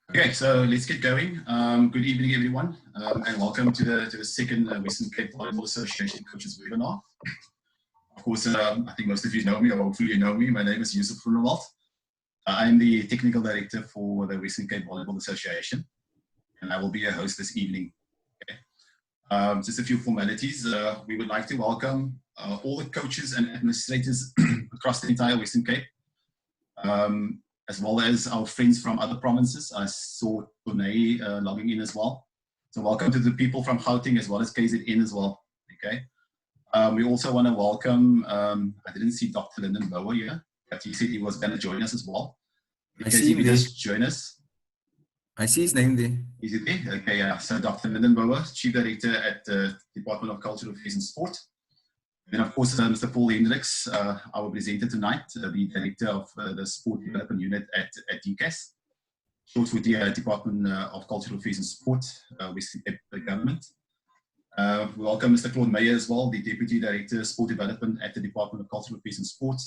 Okay, so let's get going. Good evening, everyone, and welcome to the second Western Cape Volleyball Association Coaches webinar. Of course, I think most of you know me, or hopefully you know me. My name is Yusuf Groenewald. I'm the Technical Director for the Western Cape Volleyball Association, and I will be your host this evening. Okay. Just a few formalities. We would like to welcome all the coaches and administrators across the entire Western Cape, as well as our friends from other provinces. I saw Tone logging in as well. So welcome to the people from Gauteng as well as KZN as well. Okay. We also want to welcome, I didn't see Dr. Lyndon Bauer here, but he said he was going to join us as well. I see him there. Join us. I see his name there. Is it there? Okay, yeah. So Dr. Lyndon Bauer, Chief Director at the Department of Cultural Affairs and Sport. And of course, Mr. Paul Hendricks, our presenter tonight, the Director of the Sport Development Unit at DCAS, short for the Department of Cultural Affairs and Sport, Western Cape Government. We welcome Mr. Claude Meyer as well, the Deputy Director of Sport Development at the Department of Cultural Affairs and Sport.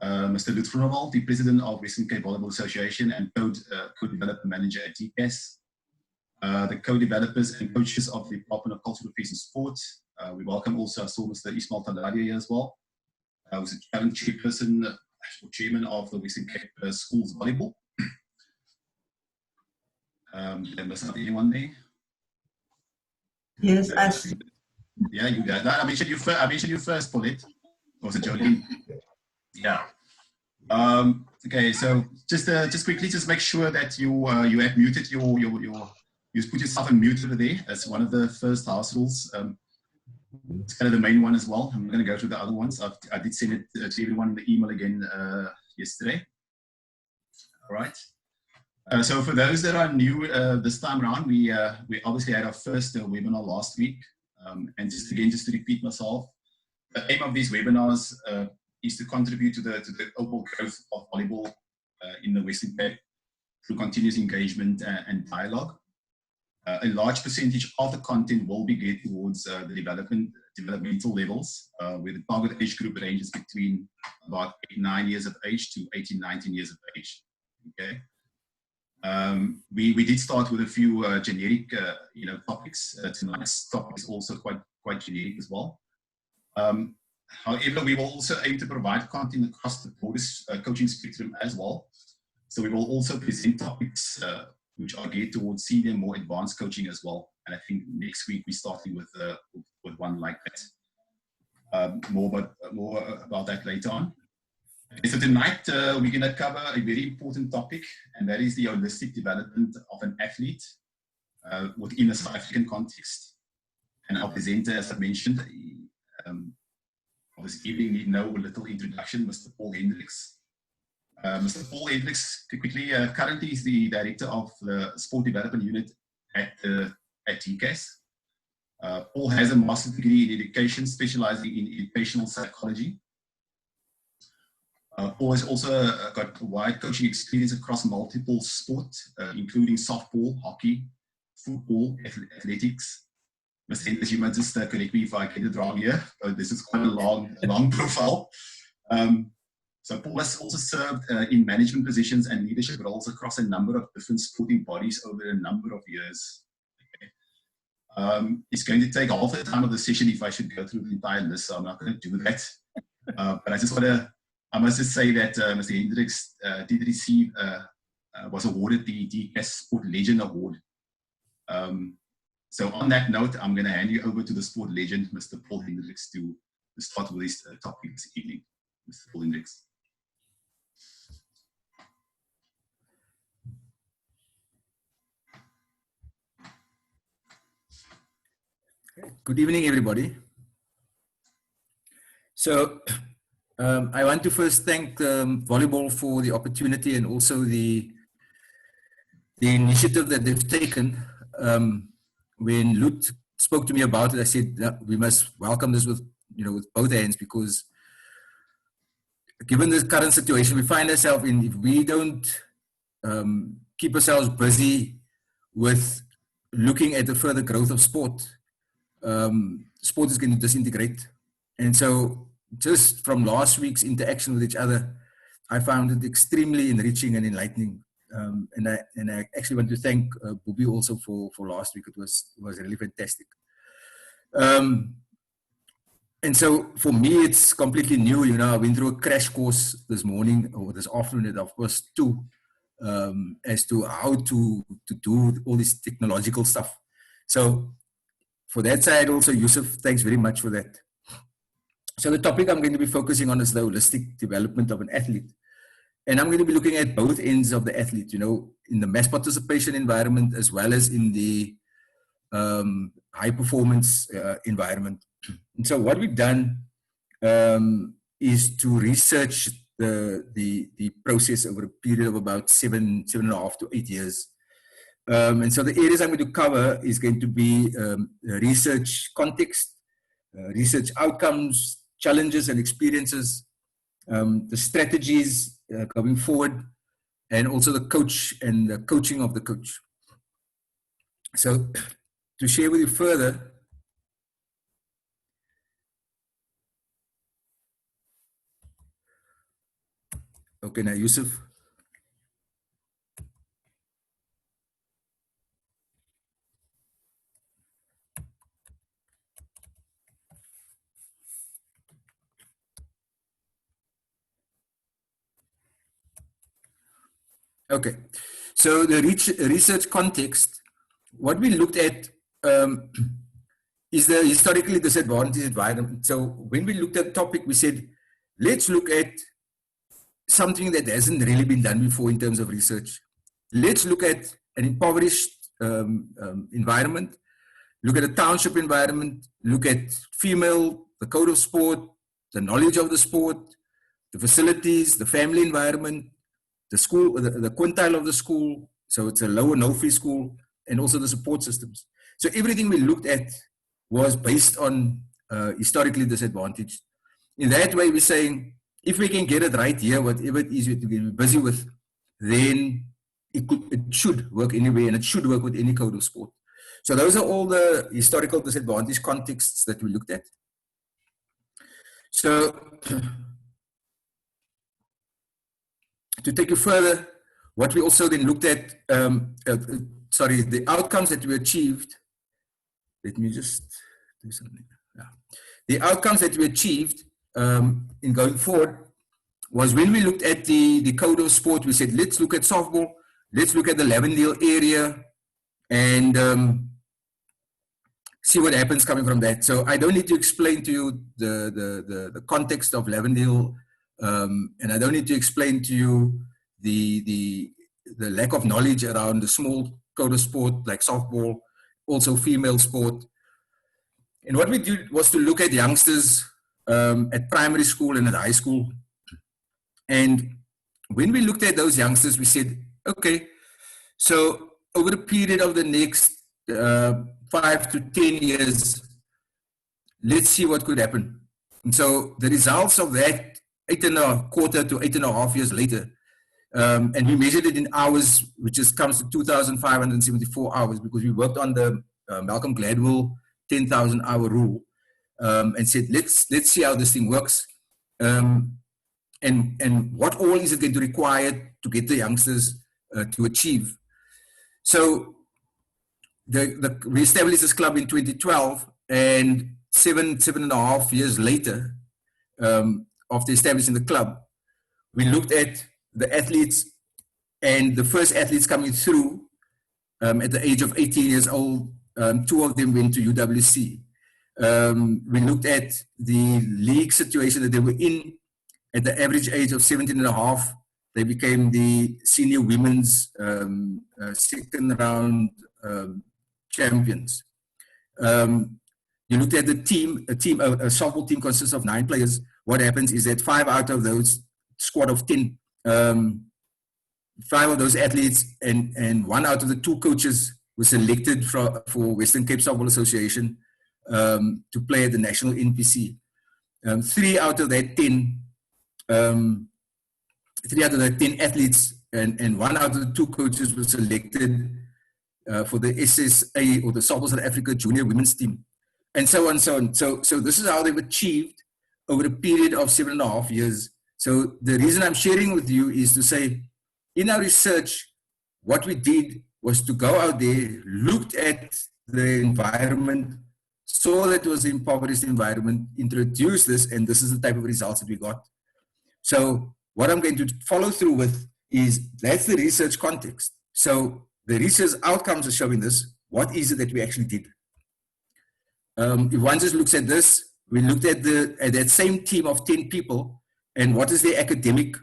Mr. Lutz Groenewald, the President of Western Cape Volleyball Association and Co-Development Manager at DCAS. The co-developers and coaches of the Department of Cultural Affairs and Sport. We welcome also, I saw Mr. Ismail Taladia here as well, who's a current chairperson or chairman of the Western Cape Schools Volleyball. Did I miss out anyone there? Yes, I see. Yeah, you got that. I mentioned you first, Paulette. Or was it Jolene? Yeah. Okay, so just quickly, just make sure that you have muted you put yourself on mute over there. That's one of the first house rules. It's kind of the main one as well. I'm going to go through the other ones. I did send it to everyone in the email again yesterday. All right. So for those that are new this time around, we obviously had our first webinar last week. And just to repeat myself, the aim of these webinars is to contribute to the overall growth of volleyball in the Western Cape through continuous engagement and dialogue. A large percentage of the content will be geared towards the developmental levels, where the target age group ranges between about 8-9 years of age to 18-19 years of age. Okay. We did start with a few generic, topics. Tonight's topic is also quite generic as well. However, we will also aim to provide content across the broadest coaching spectrum as well. So we will also present topics which are geared towards senior, more advanced coaching as well. And I think next week we're starting with one like that. More about that later on. Okay, so tonight we're going to cover a very important topic, and that is the holistic development of an athlete within a South African context. And our presenter, as I mentioned, this evening need no little introduction, Mr. Paul Hendricks. Mr. Paul Hendricks, quickly, currently is the Director of the Sport Development Unit at DCAS. Paul has a master's degree in education, specializing in educational psychology. Paul has also got wide coaching experience across multiple sports, including softball, hockey, football, athletics. Mr. Hendricks, you might just correct me if I get it wrong here. This is quite a long profile. So Paul has also served in management positions and leadership roles across a number of different sporting bodies over a number of years. Okay. It's going to take half the time of the session if I should go through the entire list, so I'm not going to do that. But I must just say that Mr. Hendricks did receive, was awarded the DCAS Sport Legend Award. So on that note, I'm going to hand you over to the sport legend, Mr. Paul Hendricks, to start with this topic this evening. Mr. Paul Hendricks. Good evening, everybody. So I want to first thank volleyball for the opportunity and also the initiative that they've taken. When Lut spoke to me about it, I said that we must welcome this with both hands, because given the current situation we find ourselves in, if we don't keep ourselves busy with looking at the further growth of sport, sport is going to disintegrate. And so just from last week's interaction with each other, I found it extremely enriching and enlightening. and I actually want to thank Bobby also for last week. It was really fantastic. And so for me, it's completely new. You know, I went through a crash course this morning or this afternoon at 2:30 as to how to do all this technological stuff. So for that side also, Yusuf, thanks very much for that. So the topic I'm going to be focusing on is the holistic development of an athlete. And I'm going to be looking at both ends of the athlete, you know, in the mass participation environment as well as in the high performance environment. And so what we've done is to research the process over a period of about 7.5 to 8 years. And so the areas I'm going to cover is going to be research context, research outcomes, challenges and experiences, the strategies going forward, and also the coach and the coaching of the coach. So to share with you further, okay, now Yusuf. Okay, so the research context, what we looked at is the historically disadvantaged environment. So when we looked at the topic, we said, let's look at something that hasn't really been done before in terms of research. Let's look at an impoverished environment, look at a township environment, look at female, the code of sport, the knowledge of the sport, the facilities, the family environment, the school, the quintile of the school, so it's a low or no fee school, and also the support systems. So everything we looked at was based on historically disadvantaged. In that way, we're saying, if we can get it right here, whatever it is we're busy with, then it should work anyway, and it should work with any code of sport. So those are all the historical disadvantage contexts that we looked at. So to take you further, what we also then looked at, the outcomes that we achieved. Let me just do something. Yeah. The outcomes that we achieved in going forward was when we looked at the code of sport, we said, let's look at softball, let's look at the Lavendale area and see what happens coming from that. So I don't need to explain to you the context of Lavendale, and I don't need to explain to you the lack of knowledge around the small code of sport like softball, also female sport. And what we did was to look at youngsters at primary school and at high school. And when we looked at those youngsters, we said, okay, so over a period of the next 5 to 10 years, let's see what could happen. And so the results of that 8.25 to 8.5 years later, and we measured it in hours, which comes to 2,574 hours, because we worked on the Malcolm Gladwell 10,000 hour rule, and said, let's see how this thing works, and what all is it going to require to get the youngsters to achieve. So we established this club in 2012, and 7.5 years later, after establishing the club, we looked at the athletes, and the first athletes coming through at the age of 18 years old, 2 of them went to UWC. We looked at the league situation that they were in. At the average age of 17.5, they became the senior women's second round champions. You looked at the team, a softball team consists of 9 players. What happens is that 5 out of those squad of 10, 5 of those athletes and 1 out of the 2 coaches were selected for Western Cape Softball Association to play at the national NPC. 3 out of that 10 athletes and 1 out of the 2 coaches were selected for the SSA, or the Softball South Africa Junior Women's Team, and so on, so on. So this is how they've achieved over a period of 7.5 years. So the reason I'm sharing with you is to say, in our research, what we did was to go out there, looked at the environment, saw that it was an impoverished environment, introduced this, and this is the type of results that we got. So what I'm going to follow through with is, that's the research context. So the research outcomes are showing this. What is it that we actually did? If one just looks at this, we looked at that same team of 10 people, and what is the academic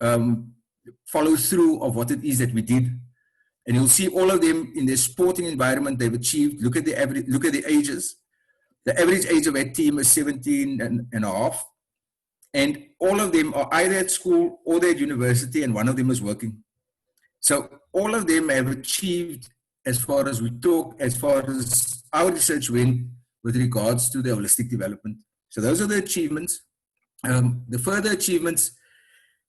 follow through of what it is that we did. And you'll see all of them in their sporting environment they've achieved. Look at the average, look at the ages. The average age of that team is 17 and a half. And all of them are either at school or they're at university, and one of them is working. So all of them have achieved, as far as we talk, as far as our research went, with regards to the holistic development. So those are the achievements. The further achievements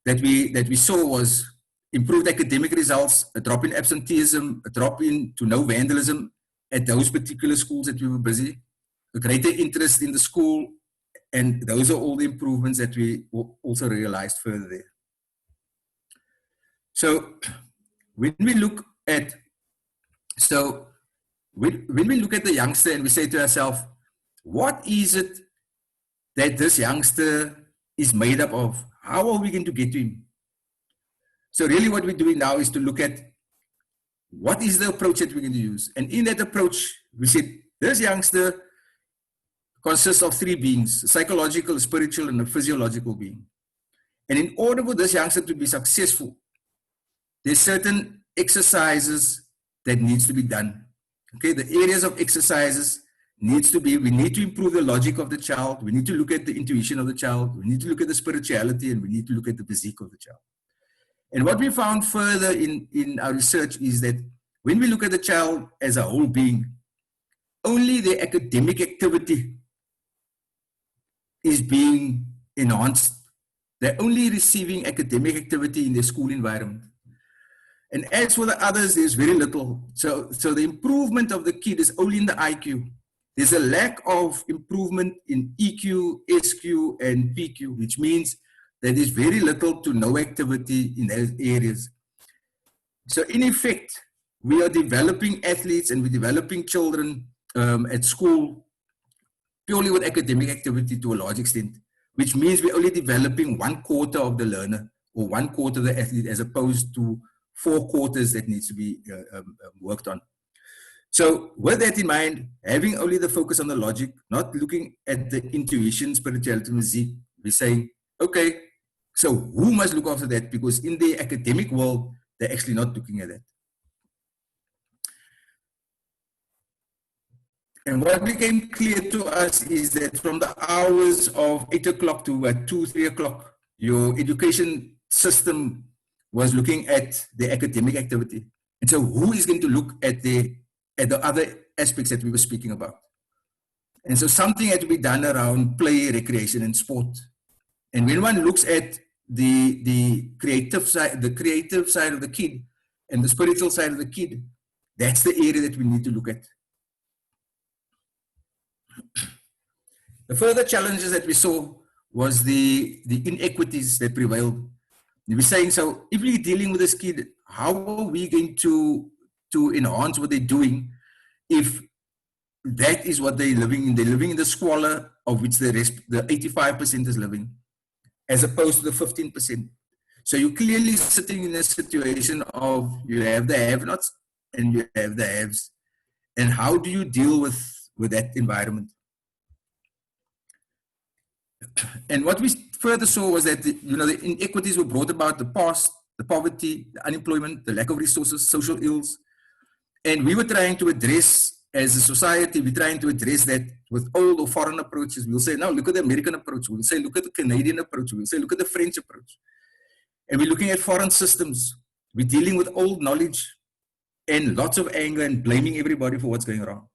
that we saw was improved academic results, a drop in absenteeism, a drop in to no vandalism at those particular schools that we were busy, a greater interest in the school, and those are all the improvements that we also realized further there. So when we look at, when we look at the youngster and we say to ourselves, what is it that this youngster is made up of? How are we going to get to him? So really what we're doing now is to look at what is the approach that we're going to use. And in that approach, we said this youngster consists of three beings: a psychological, a spiritual, and a physiological being. And in order for this youngster to be successful, there's certain exercises that needs to be done. Okay, the areas of exercises needs to be, we need to improve the logic of the child, we need to look at the intuition of the child, we need to look at the spirituality, and we need to look at the physique of the child. And what we found further in our research is that when we look at the child as a whole being, only the academic activity is being enhanced. They're only receiving academic activity in their school environment. And as for the others, there's very little. So the improvement of the kid is only in the IQ. There's a lack of improvement in EQ, SQ, and PQ, which means that there's very little to no activity in those areas. So in effect, we are developing athletes and we're developing children at school purely with academic activity to a large extent, which means we're only developing 1/4 of the learner or 1/4 of the athlete, as opposed to 4/4 that needs to be worked on. So with that in mind, having only the focus on the logic, not looking at the intuition, spirituality, physique, we're saying, okay, so who must look after that? Because in the academic world, they're actually not looking at that. And what became clear to us is that from the hours of 8 o'clock to 2, 3 o'clock, your education system was looking at the academic activity. And so who is going to look at the other aspects that we were speaking about? And so something had to be done around play, recreation, and sport. And when one looks at the creative side of the kid and the spiritual side of the kid, that's the area that we need to look at. The further challenges that we saw was the inequities that prevailed. We're saying, so if we're dealing with this kid, how are we going to enhance what they're doing if that is what they're living in? They're living in the squalor of which the 85% is living, as opposed to the 15%. So you're clearly sitting in a situation of you have the have-nots and you have the haves. And how do you deal with that environment? And what we further saw was that the inequities were brought about the past, the poverty, the unemployment, the lack of resources, social ills. And we were trying to address, as a society, we're trying to address that with old or foreign approaches. We'll say, no, look at the American approach. We'll say, look at the Canadian approach. We'll say, look at the French approach. And we're looking at foreign systems. We're dealing with old knowledge and lots of anger and blaming everybody for what's going wrong.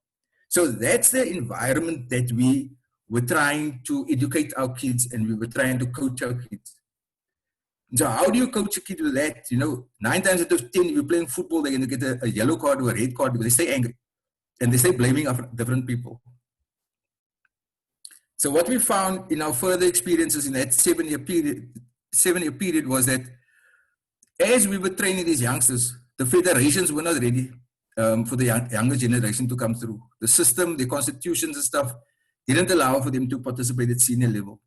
So that's the environment that we were trying to educate our kids, and we were trying to coach our kids. So how do you coach a kid with that? 9 times out of 10, if you're playing football, they're going to get a yellow card or a red card because they stay angry and they stay blaming different people. So what we found in our further experiences in that 7-year period was that as we were training these youngsters, the federations were not ready for the younger generation to come through. The system, the constitutions and stuff didn't allow for them to participate at senior level.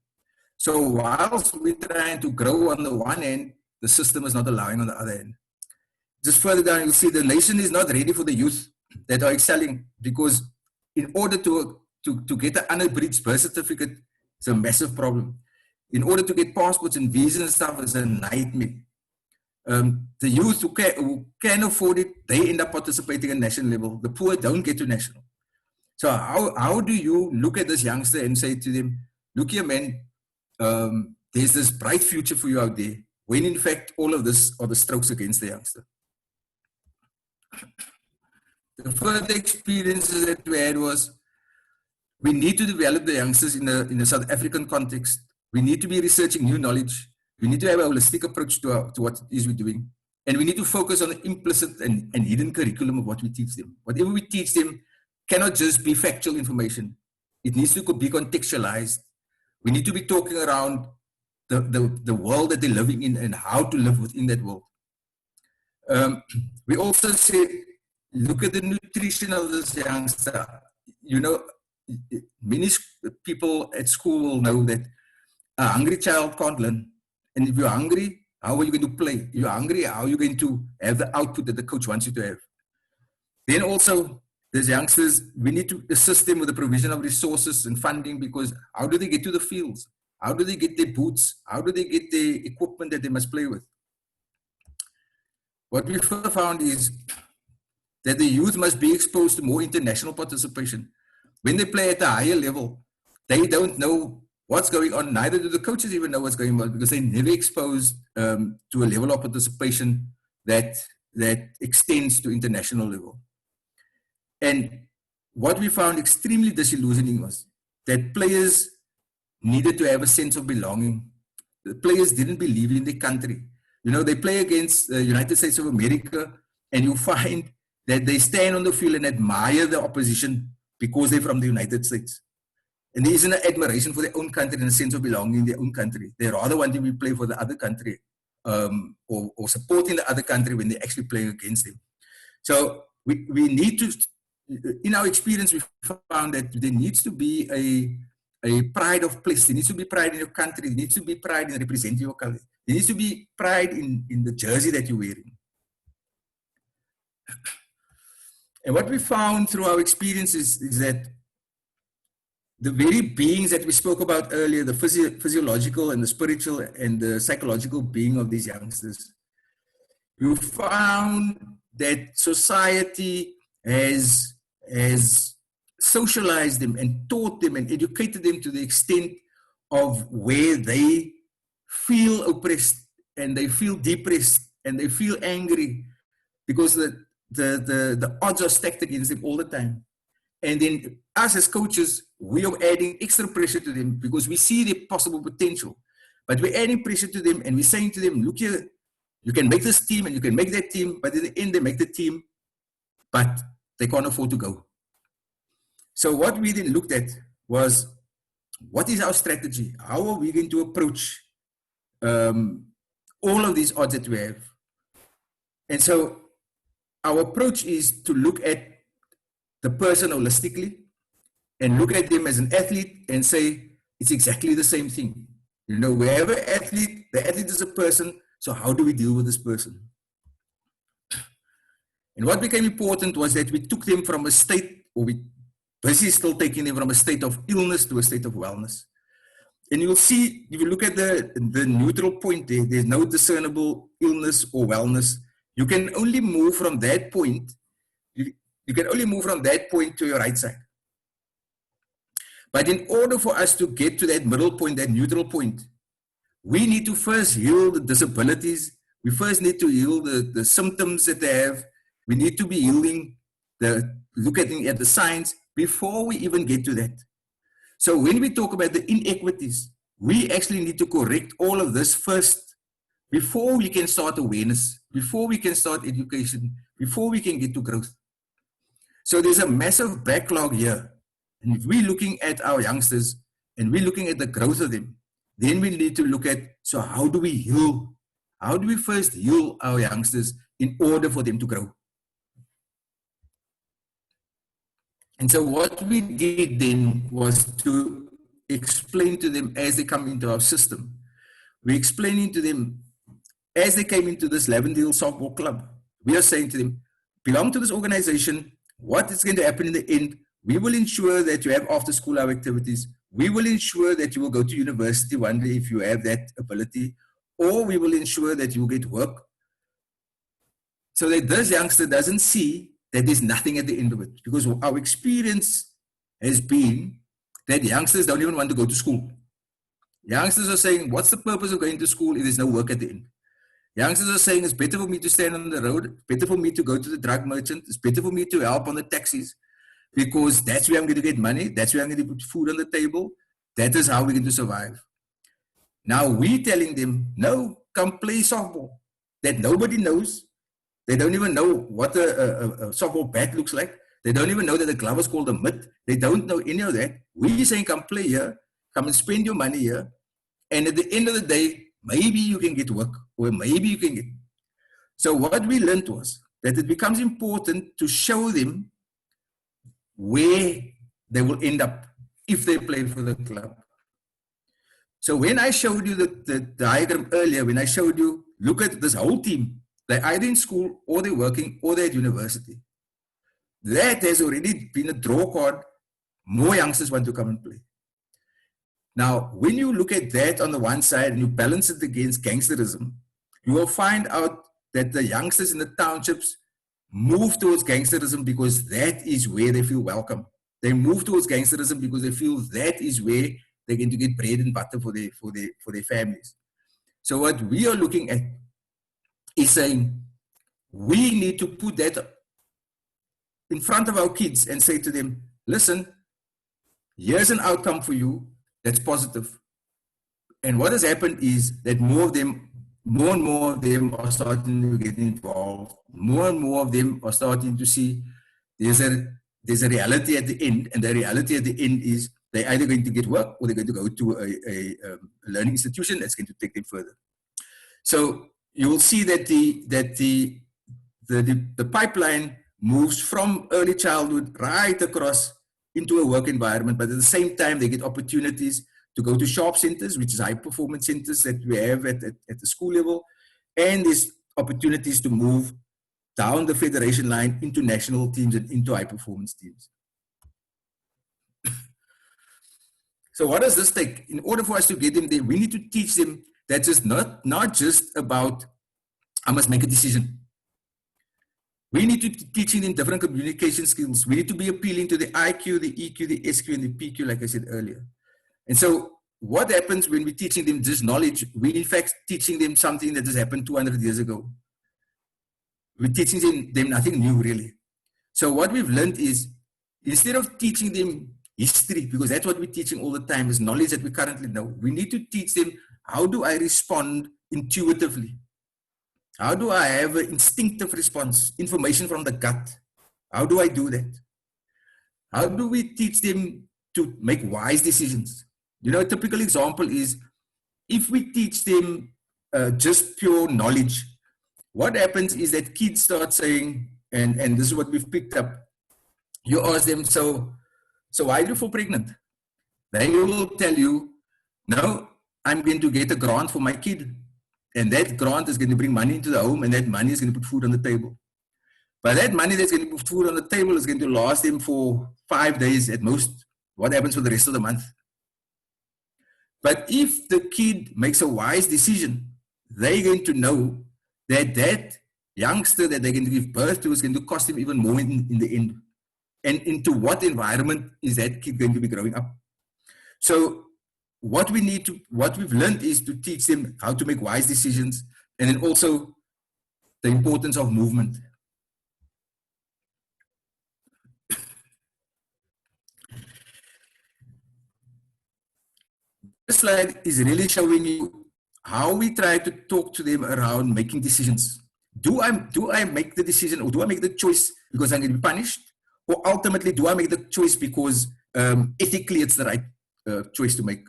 So whilst we're trying to grow on the one hand, the system is not allowing on the other hand. Just further down, you'll see the nation is not ready for the youth that are excelling, because in order to get an unabridged birth certificate, it's a massive problem. In order to get passports and visas and stuff, is a nightmare. The youth who can afford it, they end up participating at national level. The poor don't get to national. So how do you look at this youngster and say to them, look here, man, there's this bright future for you out there, when in fact all of this are the strokes against the youngster? The further experiences that we had was, we need to develop the youngsters in a South African context. We need to be researching new knowledge. We need to have a holistic approach to what it is we're doing. And we need to focus on the implicit and hidden curriculum of what we teach them. Whatever we teach them cannot just be factual information. It needs to be contextualized. We need to be talking around the world that they're living in and how to live within that world. We also said, look at the nutrition of this youngster. You know, many people at school will know that a hungry child can't learn. And if you're hungry, how are you going to play? If you're hungry, how are you going to have the output that the coach wants you to have? Then also, these youngsters, we need to assist them with the provision of resources and funding, because how do they get to the fields? How do they get their boots? How do they get the equipment that they must play with? What we further found is that the youth must be exposed to more international participation. When they play at a higher level, they don't know what's going on. Neither do the coaches even know what's going on, because they're never exposed to a level of participation that extends to international level. And what we found extremely disillusioning was that players needed to have a sense of belonging. The players didn't believe in their country. You know, they play against the United States of America, and you find that they stand on the field and admire the opposition because they're from the United States. And there isn't an admiration for their own country and a sense of belonging in their own country. They rather want to be play for the other country or supporting the other country when they're actually playing against them. So we need to, in our experience, we found that there needs to be a pride of place. There needs to be pride in your country. There needs to be pride in representing your country. There needs to be pride in the jersey that you're wearing. And what we found through our experiences is that the very beings that we spoke about earlier, the physiological and the spiritual and the psychological being of these youngsters, we found that society has socialized them and taught them and educated them to the extent of where they feel oppressed and they feel depressed and they feel angry because the odds are stacked against them all the time. And then us as coaches, we are adding extra pressure to them because we see the possible potential. But we're adding pressure to them and we're saying to them, look here, you can make this team and you can make that team, but in the end they make the team, but they can't afford to go. So what we then looked at was, what is our strategy? How are we going to approach all of these odds that we have? And so our approach is to look at the person holistically and look at them as an athlete and say, it's exactly the same thing. You know, we have an athlete, the athlete is a person, so how do we deal with this person? And what became important was that we took them from a state, or we basically still taking them from a state of illness to a state of wellness. And you'll see, if you look at the neutral point there, there's no discernible illness or wellness. You can only move from that point. You can only move from that point to your right side. But in order for us to get to that middle point, that neutral point, we need to first heal the disabilities. We first need to heal the symptoms that they have. We need to be healing, looking at the signs before we even get to that. So when we talk about the inequities, we actually need to correct all of this first before we can start awareness, before we can start education, before we can get to growth. So there's a massive backlog here. And if we're looking at our youngsters and we're looking at the growth of them, then we need to look at, so how do we heal? How do we first heal our youngsters in order for them to grow. And so what we did then was to explain to them as they come into our system. We're explaining to them as they came into this Lavendale softball club. We are saying to them, belong to this organization. What is going to happen in the end? We will ensure that you have after school hour activities. We will ensure that you will go to university one day if you have that ability, or we will ensure that you will get work. So that this youngster doesn't see that there's nothing at the end of it. Because our experience has been that youngsters don't even want to go to school. Youngsters are saying, what's the purpose of going to school if there's no work at the end? Youngsters are saying, it's better for me to stand on the road, it's better for me to go to the drug merchant, it's better for me to help on the taxis, because that's where I'm going to get money, that's where I'm going to put food on the table, that is how we're going to survive. Now we're telling them, no, come play softball, that nobody knows. They don't even know what a softball bat looks like. They don't even know that the glove is called a mitt. They don't know any of that. We're saying, come play here, come and spend your money here, and at the end of the day, maybe you can get work, or maybe you can get. So what we learned was that it becomes important to show them where they will end up if they play for the club. So when I showed you the diagram earlier, when I showed you, look at this whole team, they're either in school, or they're working, or they're at university. That has already been a draw card. More youngsters want to come and play. Now, when you look at that on the one side and you balance it against gangsterism, you will find out that the youngsters in the townships move towards gangsterism because that is where they feel welcome. They move towards gangsterism because they feel that is where they're going to get bread and butter for their families. So what we are looking at is saying, we need to put that in front of our kids and say to them, listen, here's an outcome for you that's positive. And what has happened is that more and more of them are starting to get involved. More and more of them are starting to see there's a reality at the end, and the reality at the end is they're either going to get work or they're going to go to a learning institution that's going to take them further. So you will see that the pipeline moves from early childhood right across into a work environment, but at the same time, they get opportunities to go to sharp centers, which is high performance centers that we have at the school level. And there's opportunities to move down the federation line into national teams and into high performance teams. So what does this take? In order for us to get them there, we need to teach them that it's not just about, I must make a decision. We need to be teaching them different communication skills. We need to be appealing to the IQ, the EQ, the SQ, and the PQ, like I said earlier. And so what happens when we're teaching them this knowledge? We're in fact teaching them something that has happened 200 years ago. We're teaching them nothing new, really. So what we've learned is, instead of teaching them history, because that's what we're teaching all the time, is knowledge that we currently know, we need to teach them, how do I respond intuitively? How do I have an instinctive response, information from the gut? How do I do that? How do we teach them to make wise decisions? You know, a typical example is, if we teach them just pure knowledge, what happens is that kids start saying, and this is what we've picked up, you ask them, so why do you fall pregnant? They will tell you, no, I'm going to get a grant for my kid. And that grant is going to bring money into the home, and that money is going to put food on the table. But that money that's going to put food on the table is going to last them for 5 days at most. What happens for the rest of the month? But if the kid makes a wise decision, they're going to know that that youngster that they're going to give birth to is going to cost them even more in the end. And into what environment is that kid going to be growing up? So what we've learned is to teach them how to make wise decisions, and then also the importance of movement. This slide is really showing you how we try to talk to them around making decisions. Do I make the decision, or do I make the choice because I'm going to be punished? Or ultimately, do I make the choice because ethically it's the right choice to make?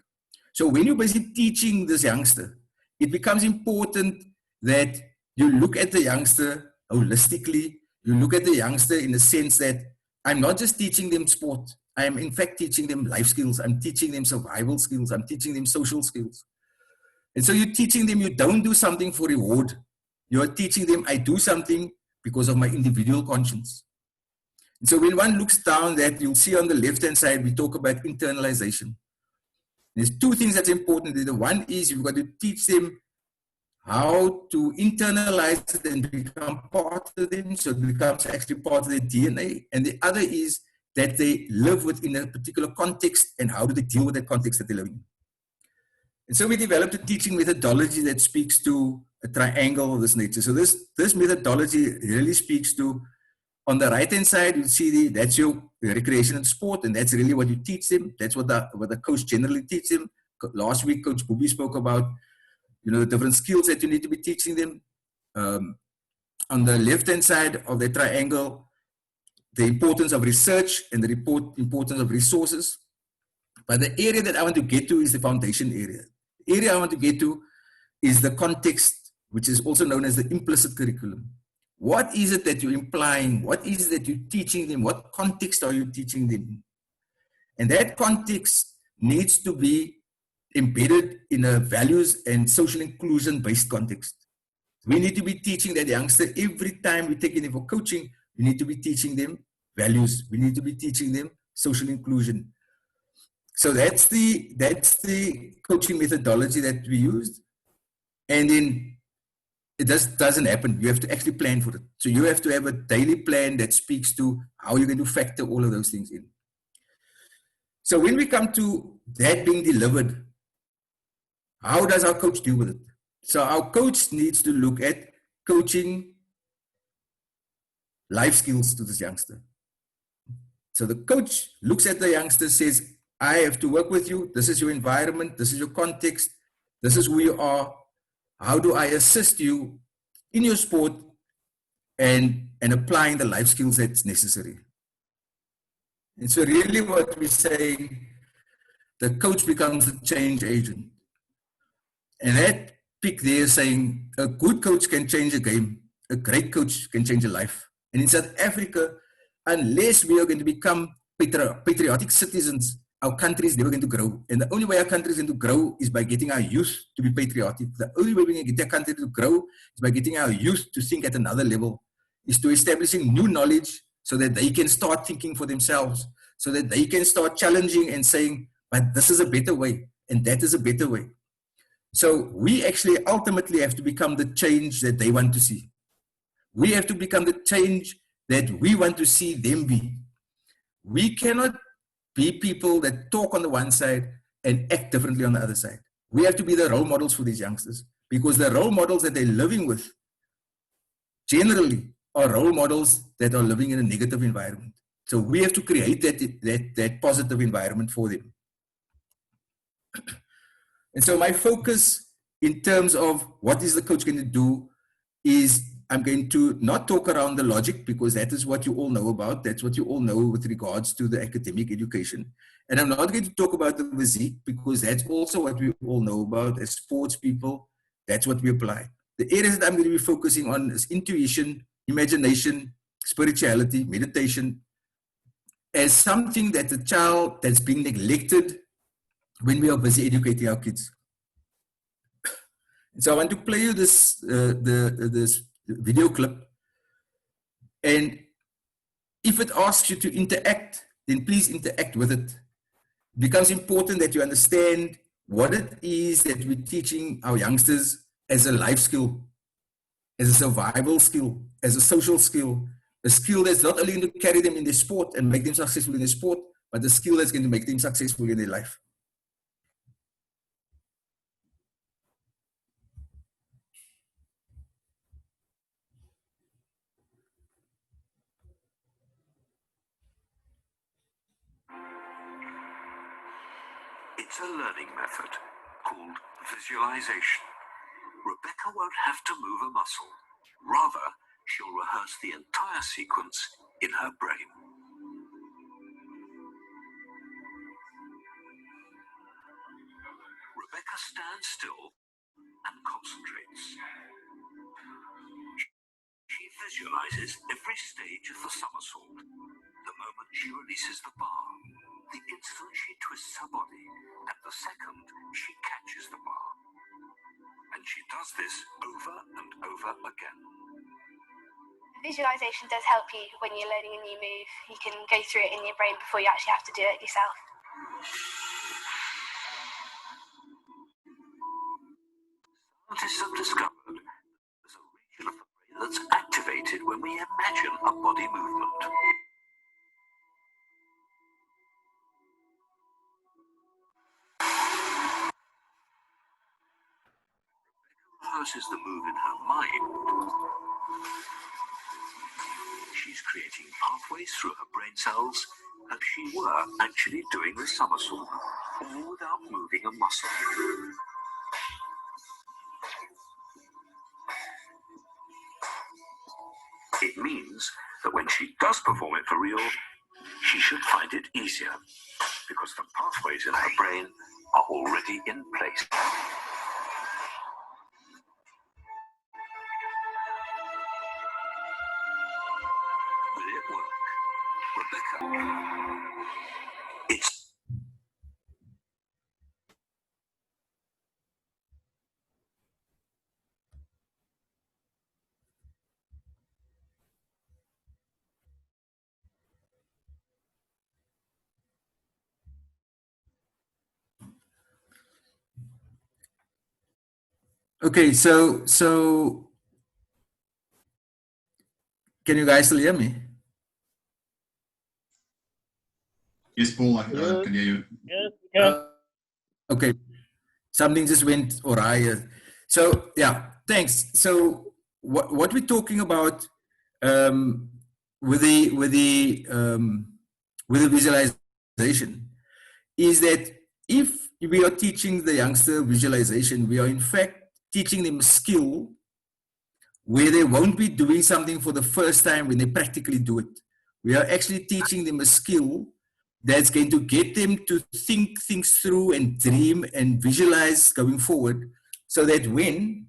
So when you're basically teaching this youngster, it becomes important that you look at the youngster holistically. You look at the youngster in the sense that I'm not just teaching them sport. I am in fact teaching them life skills. I'm teaching them survival skills. I'm teaching them social skills. And so you're teaching them, you don't do something for reward. You're teaching them, I do something because of my individual conscience. And so when one looks down that, you'll see on the left-hand side, we talk about internalization. There's two things that's important. The one is you've got to teach them how to internalize it and become part of them, so it becomes actually part of their DNA. And the other is that they live within a particular context, and how do they deal with that context that they live in. And so we developed a teaching methodology that speaks to a triangle of this nature. So this methodology really speaks to, on the right-hand side, you see that's your recreation and sport, and that's really what you teach them. That's what the coach generally teaches them. Last week, Coach Booby spoke about, the different skills that you need to be teaching them. On the left-hand side of the triangle, the importance of research and the importance of resources. But the area that I want to get to is the foundation area. The area I want to get to is the context, which is also known as the implicit curriculum. What is it that you're implying? What is it that you're teaching them? What context are you teaching them? And that context needs to be embedded in a values and social inclusion-based context. We need to be teaching that youngster every time we take them for coaching. We need to be teaching them values. We need to be teaching them social inclusion. So that's the coaching methodology that we used. And then it just doesn't happen. You have to actually plan for it. So you have to have a daily plan that speaks to how you're going to factor all of those things in. So when we come to that being delivered, how does our coach deal with it? So our coach needs to look at coaching life skills to this youngster. So the coach looks at the youngster, says, I have to work with you. This is your environment. This is your context. This is who you are. How do I assist you in your sport and applying the life skills that's necessary? And so really what we're saying, the coach becomes the change agent. And that pick there saying a good coach can change a game. A great coach can change a life. And in South Africa, unless we are going to become patriotic citizens, our country is never going to grow. And the only way our country is going to grow is by getting our youth to be patriotic. The only way we can get our country to grow is by getting our youth to think at another level, is to establishing new knowledge so that they can start thinking for themselves, so that they can start challenging and saying, but this is a better way, and that is a better way. So we actually ultimately have to become the change that they want to see. We have to become the change that we want to see them be. We cannot be people that talk on the one side and act differently on the other side. We have to be the role models for these youngsters, because the role models that they're living with generally are role models that are living in a negative environment. So we have to create that positive environment for them. And so my focus in terms of what is the coach going to do is I'm going to not talk around the logic, because that is what you all know about. That's what you all know with regards to the academic education. And I'm not going to talk about the physique, because that's also what we all know about as sports people. That's what we apply. The areas that I'm going to be focusing on is intuition, imagination, spirituality, meditation, as something that the child that's being neglected when we are busy educating our kids. So I want to play you this video clip. And if it asks you to interact, then please interact with it. It becomes important that you understand what it is that we're teaching our youngsters as a life skill, as a survival skill, as a social skill, a skill that's not only going to carry them in their sport and make them successful in their sport, but the skill that's going to make them successful in their life. It's a learning method called visualization. Rebecca won't have to move a muscle. Rather, she'll rehearse the entire sequence in her brain. Rebecca stands still and concentrates. She visualizes every stage of the somersault. The moment she releases the bar, the instant she twists her body, and the second she catches the bar. And she does this over and over again. Visualization does help you when you're learning a new move. You can go through it in your brain before you actually have to do it yourself. Scientists have discovered there's a region of the brain that's activated when we imagine a body movement. Rehearses the move in her mind. She's creating pathways through her brain cells as she were actually doing the somersault, all without moving a muscle. It means that when she does perform it for real, she should find it easier, because the pathways in her brain are already in place. Will it work? Rebecca, it's Okay, so can you guys still hear me? Yes, Paul, I can hear you. Yes, we can. Okay, something just went awry here. So yeah, thanks. So what we're talking about with the visualization is that if we are teaching the youngster visualization, we are in fact teaching them a skill where they won't be doing something for the first time when they practically do it. We are actually teaching them a skill that's going to get them to think things through and dream and visualize going forward, so that when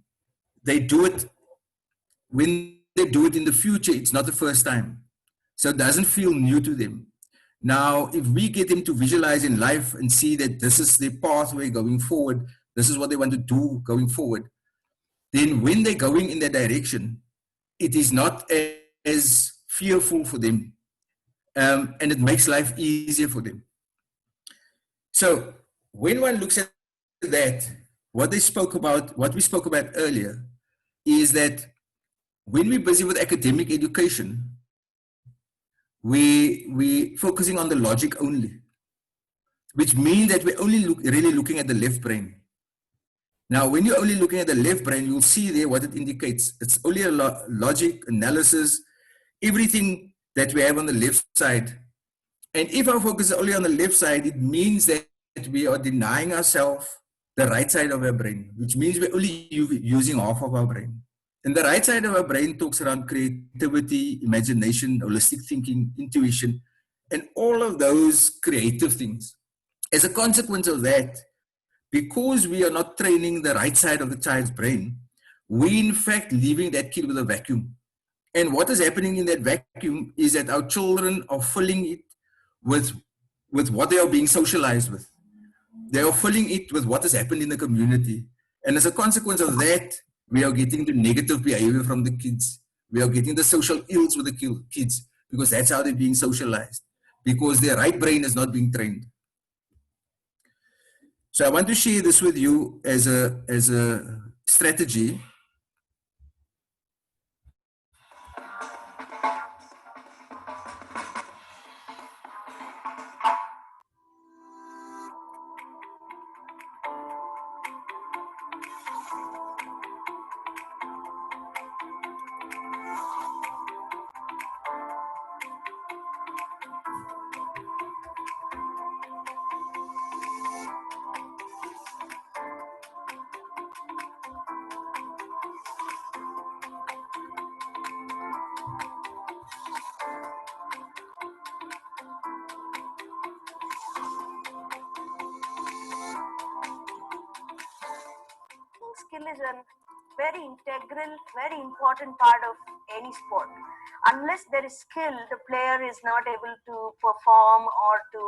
they do it in the future, it's not the first time. So it doesn't feel new to them. Now, if we get them to visualize in life and see that this is their pathway going forward, this is what they want to do going forward, then when they're going in that direction, it is not as fearful for them, and it makes life easier for them. So when one looks at that, what we spoke about earlier is that when we're busy with academic education, we're focusing on the logic only, which means that we're only really looking at the left brain. Now, when you're only looking at the left brain, you'll see there what it indicates. It's only a logic, analysis, everything that we have on the left side. And if our focus is only on the left side, it means that we are denying ourselves the right side of our brain, which means we're only using half of our brain. And the right side of our brain talks around creativity, imagination, holistic thinking, intuition, and all of those creative things. As a consequence of that, because we are not training the right side of the child's brain, we in fact leaving that kid with a vacuum. And what is happening in that vacuum is that our children are filling it with what they are being socialized with. They are filling it with what has happened in the community. And as a consequence of that, we are getting the negative behavior from the kids. We are getting the social ills with the kids, because that's how they're being socialized, because their right brain is not being trained. So I want to share this with you as a strategy. Skill is very integral, very important part of any sport. Unless there is skill, the player is not able to perform or to,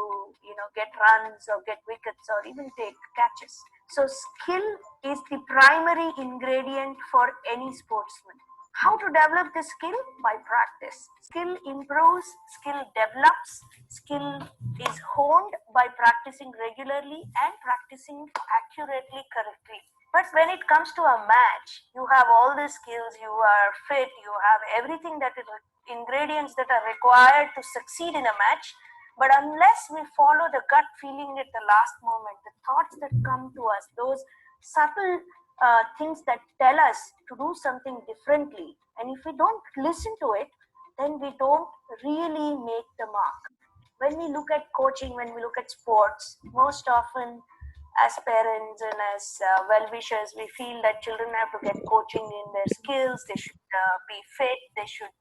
get runs or get wickets or even take catches. So skill is the primary ingredient for any sportsman. How to develop this skill? By practice. Skill improves, skill develops, skill is honed by practicing regularly and practicing accurately, correctly. But when it comes to a match, you have all the skills, you are fit, you have everything that is ingredients that are required to succeed in a match. But unless we follow the gut feeling at the last moment, the thoughts that come to us, those subtle things that tell us to do something differently, and if we don't listen to it, then we don't really make the mark. When we look at coaching, when we look at sports, most often as parents and as well-wishers, we feel that children have to get coaching in their skills, they should be fit, they should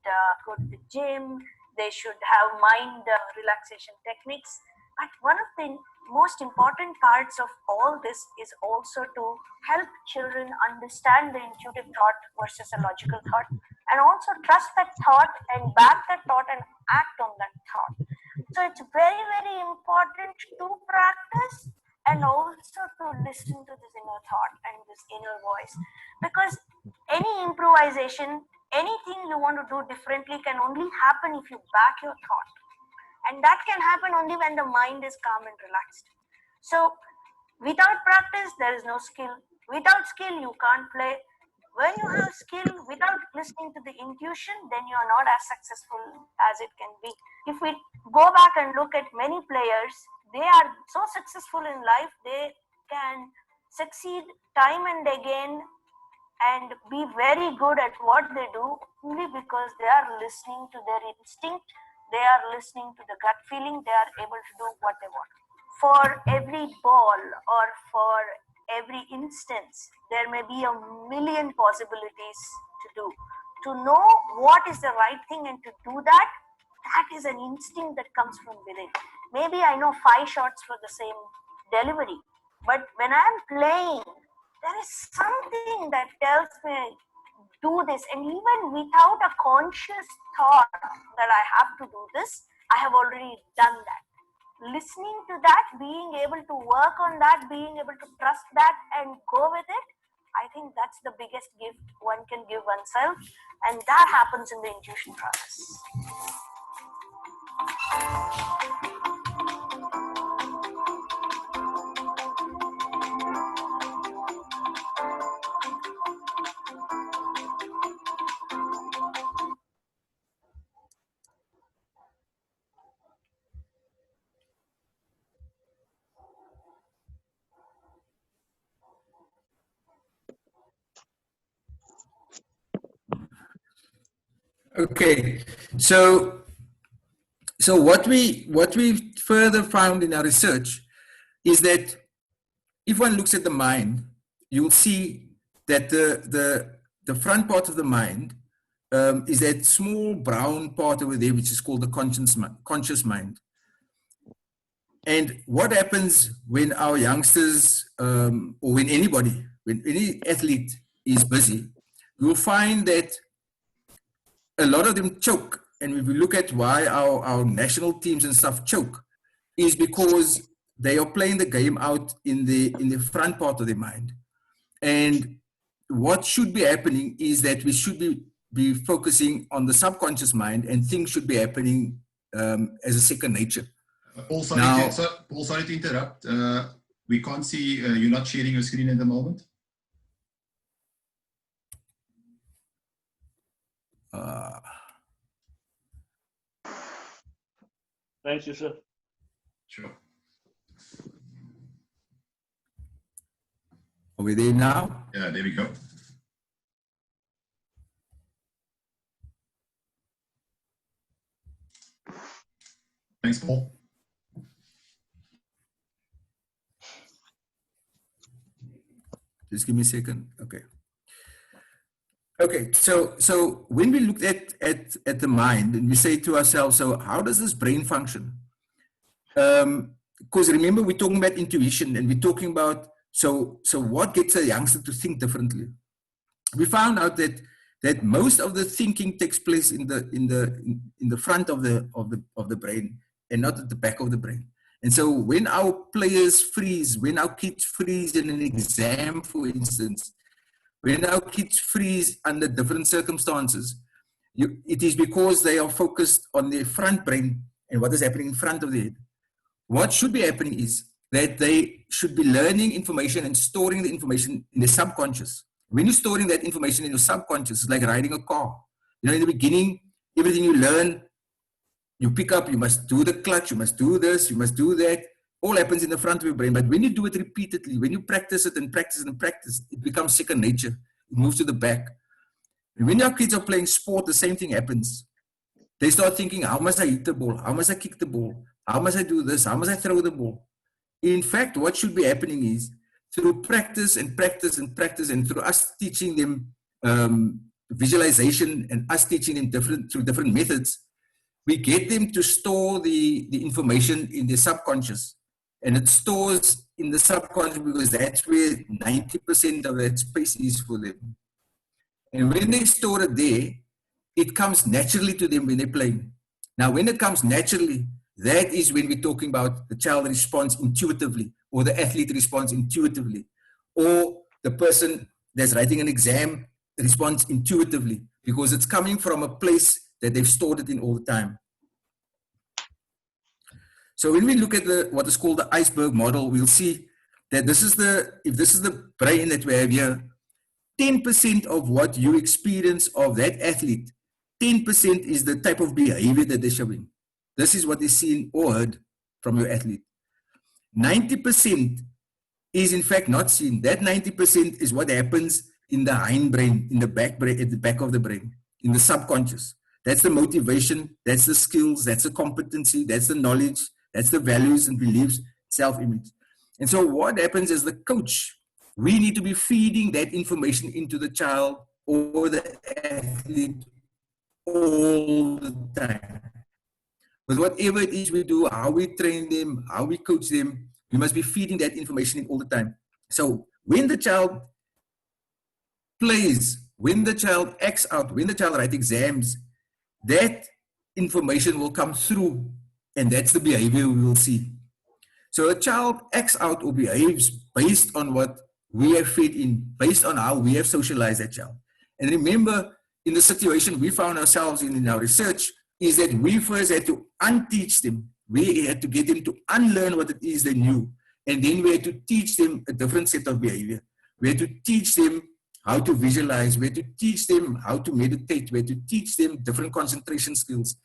go to the gym, they should have mind relaxation techniques. But one of the most important parts of all this is also to help children understand the intuitive thought versus a logical thought, and also trust that thought and back that thought and act on that thought. So it's very, very important to practice and also to listen to this inner thought and this inner voice, because any improvisation, anything you want to do differently can only happen if you back your thought. And that can happen only when the mind is calm and relaxed. So without practice, there is no skill. Without skill, you can't play. When you have skill without listening to the intuition, then you are not as successful as it can be. If we go back and look at many players, they are so successful in life, they can succeed time and again and be very good at what they do only because they are listening to their instinct, they are listening to the gut feeling, they are able to do what they want. For every ball or for every instance, there may be a million possibilities to do. To know what is the right thing and to do that, that is an instinct that comes from within. Maybe I know 5 shots for the same delivery, but when I am playing, there is something that tells me do this, and even without a conscious thought that I have to do this, I have already done that. Listening to that, being able to work on that, being able to trust that and go with it, I think that's the biggest gift one can give oneself, and that happens in the intuition process. Okay, so what we further found in our research is that if one looks at the mind, you'll see that the front part of the mind is that small brown part over there, which is called the conscious mind. And what happens when our youngsters, or when any athlete is busy, you'll find that a lot of them choke. And if we look at why our national teams and stuff choke, is because they are playing the game out in the front part of their mind. And what should be happening is that we should be focusing on the subconscious mind, and things should be happening as a second nature. Paul, sorry to interrupt. We can't see, you're not sharing your screen at the moment. Thanks, Yusuf. Sure. Are we there now? Yeah, there we go. Thanks, Paul. Just give me a second. Okay. Okay, so when we look at the mind and we say to ourselves, so how does this brain function? Because remember, we're talking about intuition, and we're talking about, so what gets a youngster to think differently? we found out that most of the thinking takes place in the front of the brain and not at the back of the brain. And so when our players freeze, when our kids freeze in an exam, for instance, when our kids freeze under different circumstances, it is because they are focused on their front brain and what is happening in front of their head. What should be happening is that they should be learning information and storing the information in the subconscious. When you're storing that information in your subconscious, it's like riding a car. You know, in the beginning, everything you learn, you pick up, you must do the clutch, you must do this, you must do that. All happens in the front of your brain. But when you do it repeatedly, when you practice it and practice it and practice, it becomes second nature. It moves to the back. And when our kids are playing sport, the same thing happens. They start thinking, how must I hit the ball? How must I kick the ball? How must I do this? How must I throw the ball? In fact, what should be happening is through practice and practice and practice, and through us teaching them visualization and us teaching them through different methods, we get them to store the information in their subconscious. And it stores in the subconscious because that's where 90% of that space is for them. And when they store it there, it comes naturally to them when they're playing. Now, when it comes naturally, that is when we're talking about the child responds intuitively, or the athlete responds intuitively, or the person that's writing an exam responds intuitively, because it's coming from a place that they've stored it in all the time. So when we look at what is called the ICEBERG model, we'll see that if this is the brain that we have here, 10% of what you experience of that athlete, 10% is the type of behavior that they're showing. This is what is seen or heard from your athlete. 90% is in fact not seen. That 90% is what happens in the hindbrain, in the back brain, at the back of the brain, in the subconscious. That's the motivation, that's the skills, that's the competency, that's the knowledge, that's the values and beliefs, self-image. And so what happens as the coach, we need to be feeding that information into the child or the athlete all the time. But whatever it is we do, how we train them, how we coach them, we must be feeding that information in all the time. So when the child plays, when the child acts out, when the child writes exams, that information will come through, and that's the behavior we will see. So a child acts out or behaves based on what we have fed in, based on how we have socialized that child. And remember, in the situation we found ourselves in our research, is that we first had to unteach them. We had to get them to unlearn what it is they knew. And then we had to teach them a different set of behavior. We had to teach them how to visualize. We had to teach them how to meditate. We had to teach them different concentration skills.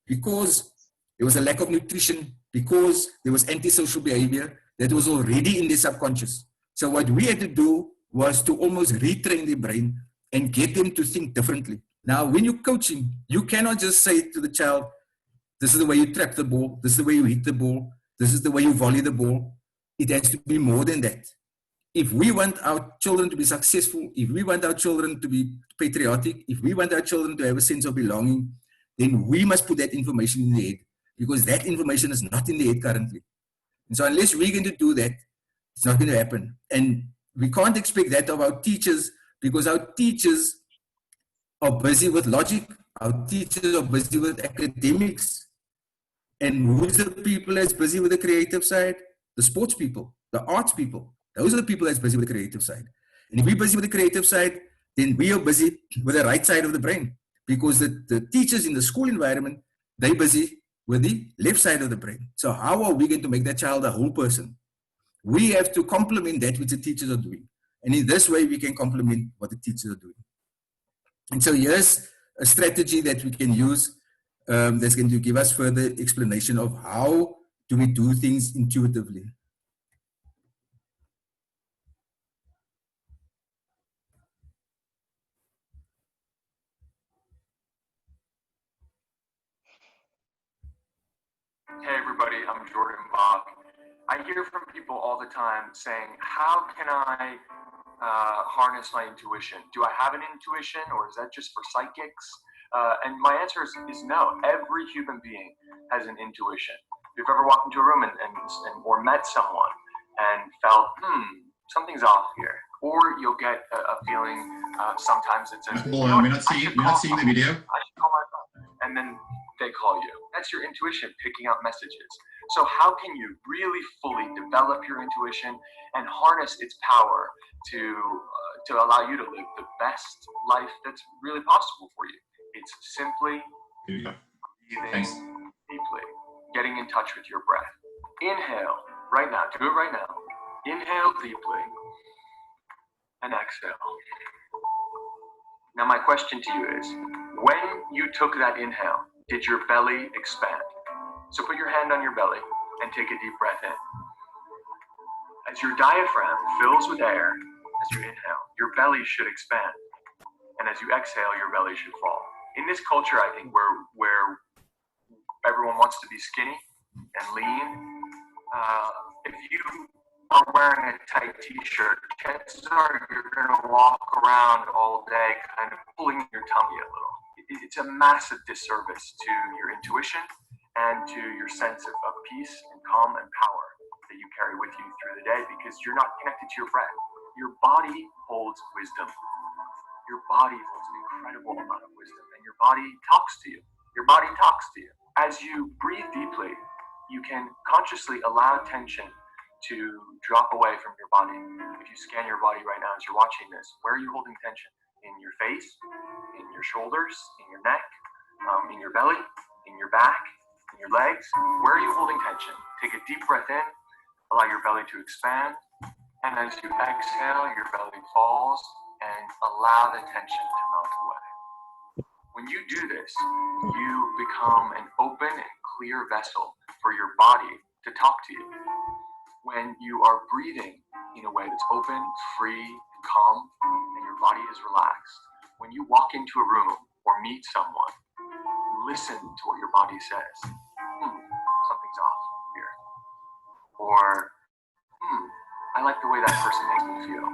Because there was a lack of nutrition, because there was antisocial behavior that was already in their subconscious. So what we had to do was to almost retrain their brain and get them to think differently. Now, when you're coaching, you cannot just say to the child, this is the way you trap the ball, this is the way you hit the ball, this is the way you volley the ball. It has to be more than that. If we want our children to be successful, if we want our children to be patriotic, if we want our children to have a sense of belonging, then we must put that information in the head, because that information is not in the head currently. And so unless we're going to do that, it's not going to happen. And we can't expect that of our teachers, because our teachers are busy with logic. Our teachers are busy with academics. And who's the people that's busy with the creative side? The sports people, the arts people. Those are the people that's busy with the creative side. And if we're busy with the creative side, then we are busy with the right side of the brain, because the teachers in the school environment, they're busy with the left side of the brain. So how are we going to make that child a whole person? We have to complement that which the teachers are doing. And in this way, we can complement what the teachers are doing. And so here's a strategy that we can use that's going to give us further explanation of how do we do things intuitively. Hey everybody, I'm Jordan Bach. I hear from people all the time saying, how can I harness my intuition? Do I have an intuition, or is that just for psychics? And my answer is no. Every human being has an intuition. If you've ever walked into a room or met someone and felt, something's off here, or you'll get a feeling. Sometimes it's a. We're not seeing the video. I should call my phone, and then they call you. That's your intuition picking up messages. So how can you really fully develop your intuition and harness its power to allow you to live the best life that's really possible for you? It's simply breathing deeply, getting in touch with your breath. Inhale right now. Do it right now. Inhale deeply and exhale. Now my question to you is, when you took that inhale, did your belly expand? So put your hand on your belly and take a deep breath in. As your diaphragm fills with air, as you inhale, your belly should expand. And as you exhale, your belly should fall. In this culture, I think, where everyone wants to be skinny and lean, if you are wearing a tight t-shirt, chances are you're going to walk around all day kind of pulling your tummy a little. It's a massive disservice to your intuition and to your sense of peace and calm and power that you carry with you through the day, because you're not connected to your breath. Your body holds wisdom. Your body holds an incredible amount of wisdom, and your body talks to you. Your body talks to you. As you breathe deeply, you can consciously allow tension to drop away from your body. If you scan your body right now as you're watching this, where are you holding tension? In your face, in your shoulders, in your neck, in your belly, in your back, in your legs. Where are you holding tension? Take a deep breath in, allow your belly to expand, and as you exhale, your belly falls, and allow the tension to melt away. When you do this, you become an open and clear vessel for your body to talk to you. When you are breathing in a way that's open, free, calm, and your body is relaxed, when you walk into a room or meet someone, listen to what your body says. Something's off here. Or, I like the way that person makes me feel.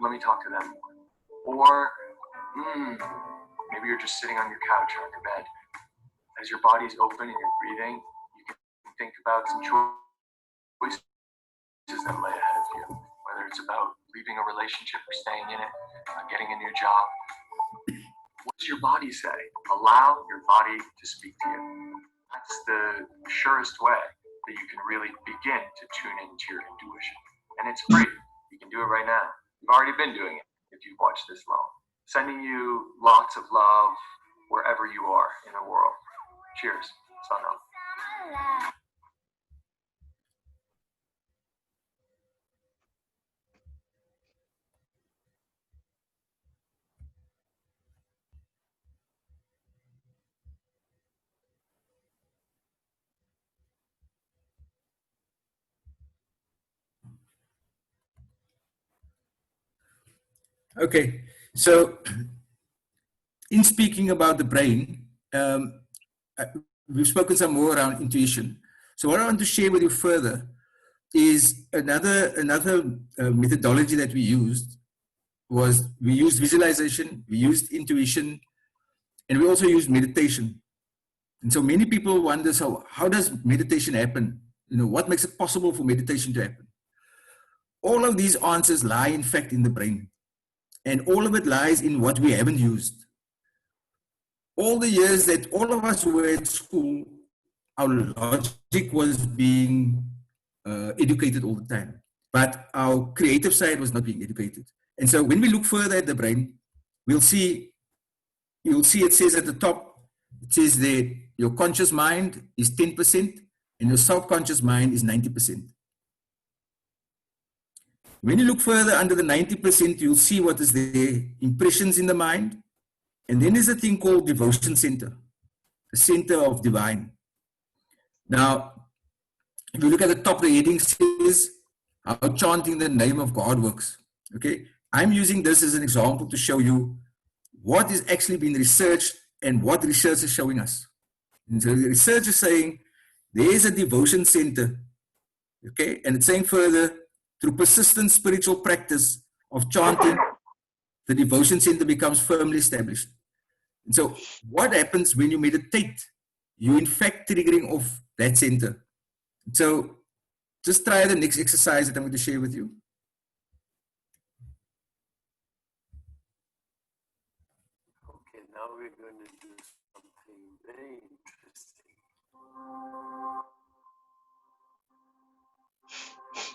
Let me talk to them more. Or, maybe you're just sitting on your couch or on your bed. As your body's open and you're breathing, you can think about some choices that lay ahead of you. Whether it's about leaving a relationship or staying in it, getting a new job. What does your body say? Allow your body to speak to you. That's the surest way that you can really begin to tune into your intuition. And it's free. You can do it right now. You've already been doing it if you've watched this long. Sending you lots of love wherever you are in the world. Cheers. Sun up. Okay, so in speaking about the brain, we've spoken some more around intuition. So what I want to share with you further is another methodology that we used. We used visualization, we used intuition, and we also used meditation. And so many people wonder, so how does meditation happen? What makes it possible for meditation to happen? All of these answers lie, in fact, in the brain. And all of it lies in what we haven't used. All the years that all of us were at school, our logic was being educated all the time. But our creative side was not being educated. And so when we look further at the brain, you'll see it says at the top, it says that your conscious mind is 10% and your subconscious mind is 90%. When you look further under the 90%, you'll see what is there, impressions in the mind. And then there's a thing called devotion center, the center of divine. Now, if you look at the top, the heading says how chanting the name of God works. Okay, I'm using this as an example to show you what is actually being researched and what research is showing us. And so the research is saying there is a devotion center. Okay, and it's saying further, through persistent spiritual practice of chanting, the devotion center becomes firmly established. And so what happens when you meditate? You in fact triggering off that center. So just try the next exercise that I'm going to share with you. now we're going to do something very interesting.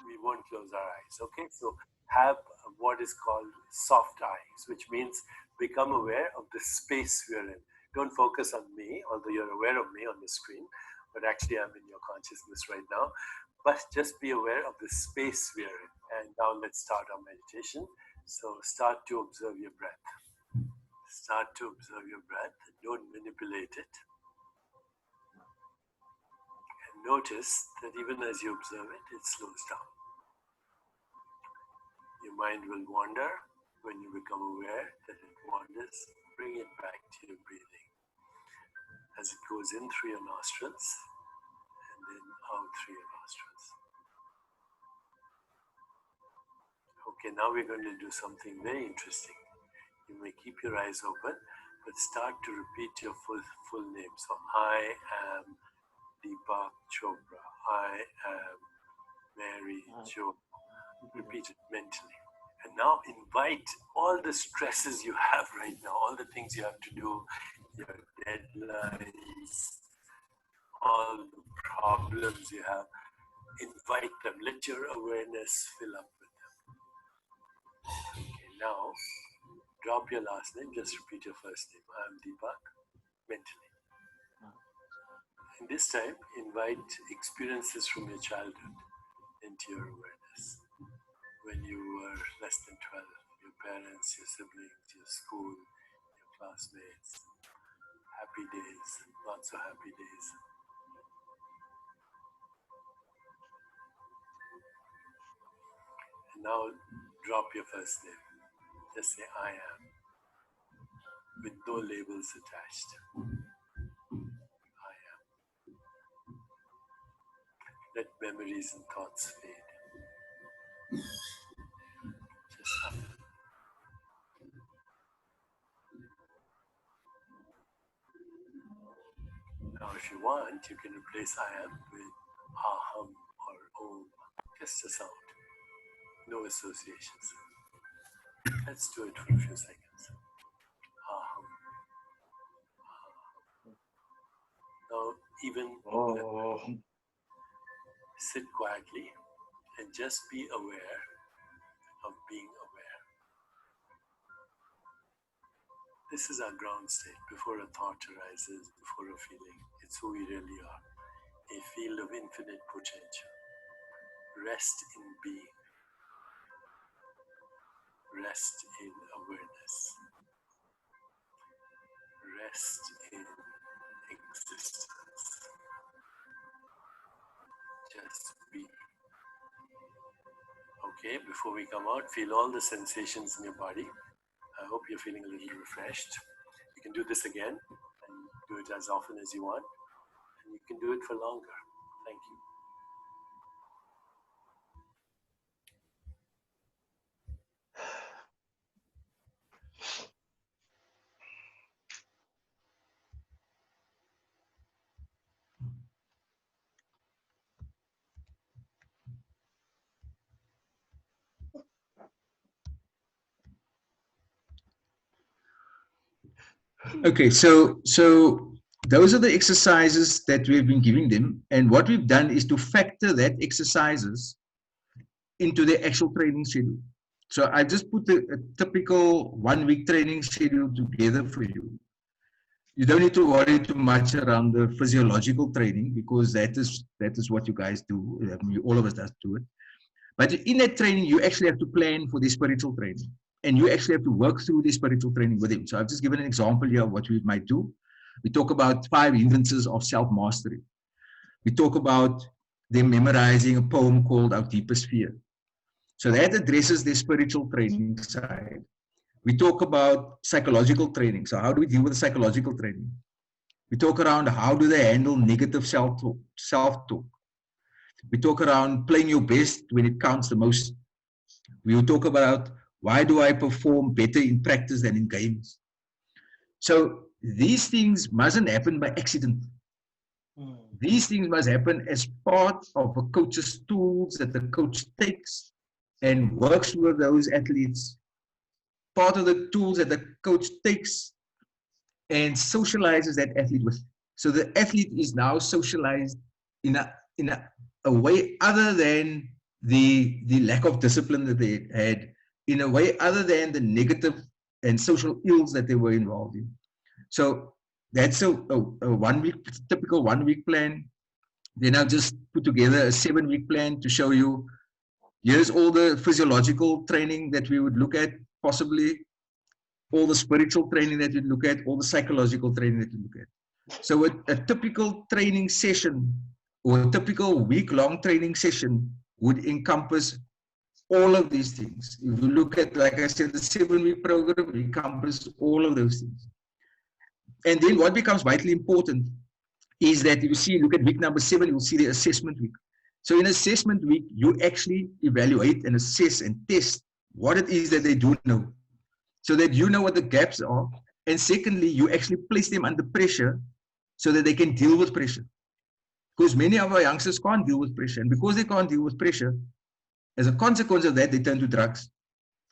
We won't close our eyes, okay? So have what is called soft eyes, which means become aware of the space we're in. Don't focus on me, although you're aware of me on the screen, but actually I'm in your consciousness right now. But just be aware of the space we're in. And now let's start our meditation. So start to observe your breath. Start to observe your breath. Don't manipulate it. And notice that even as you observe it, it slows down. Your mind will wander. When you become aware that it wanders, bring it back to your breathing. As it goes in through your nostrils and then out through your nostrils. Okay, now we're going to do something very interesting. You may keep your eyes open, but start to repeat your full name. So I am Deepak Chopra. I am Mary Jo. Repeat it mentally. And now invite all the stresses you have right now, all the things you have to do, your deadlines, all the problems you have. Invite them. Let your awareness fill up with them. Okay, now drop your last name. Just repeat your first name. I am Deepak, mentally. And this time, invite experiences from your childhood into your awareness. When you were less than 12, your parents, your siblings, your school, your classmates, happy days, not so happy days. And now drop your first name. Just say I am, with no labels attached. I am. Let memories and thoughts fade. Just happen. Now if you want, you can replace I am with aham or om, just a sound. No associations. Let's do it for a few seconds. Aham. Now even sit quietly and just be aware of being aware. This is our ground state before a thought arises, before a feeling. It's who we really are. A field of infinite potential. Rest in being. Rest in awareness. Rest in existence. Just be. Okay, before we come out, feel all the sensations in your body. I hope you're feeling a little refreshed. You can do this again and do it as often as you want. And you can do it for longer. Thank you. Okay, so those are the exercises that we've been giving them, and what we've done is to factor that exercises into the actual training schedule. So I just put a typical 1-week training schedule together for you. You don't need to worry too much around the physiological training, because that is what you guys do. I mean, all of us do it. But in that training, you actually have to plan for the spiritual training. And you actually have to work through the spiritual training with him. So I've just given an example here of what we might do. We talk about 5 hindrances of self-mastery. We talk about them memorizing a poem called Our Deepest Fear. So that addresses the spiritual training side. We talk about psychological training. So how do we deal with the psychological training? We talk around how do they handle negative self-talk. We talk around playing your best when it counts the most. We will talk about why do I perform better in practice than in games? So these things mustn't happen by accident. These things must happen as part of a coach's tools that the coach takes and works with those athletes. Part of the tools that the coach takes and socializes that athlete with. So the athlete is now socialized in a way other than the lack of discipline that they had, in a way other than the negative and social ills that they were involved in. So that's a 1 week, typical 1 week plan. Then I've just put together a 7 week plan to show you, here's all the physiological training that we would look at, possibly all the spiritual training that we'd look at, all the psychological training that we look at. So a typical training session or a typical week-long training session would encompass all of these things. If you look at, like I said, the 7 week program encompasses all of those things. And then what becomes vitally important is that if you see, look at week number 7, you'll see the assessment week. So in assessment week, you actually evaluate and assess and test what it is that they do know, so that you know what the gaps are. And secondly, you actually place them under pressure so that they can deal with pressure. Because many of our youngsters can't deal with pressure. And because they can't deal with pressure, as a consequence of that, they turn to drugs.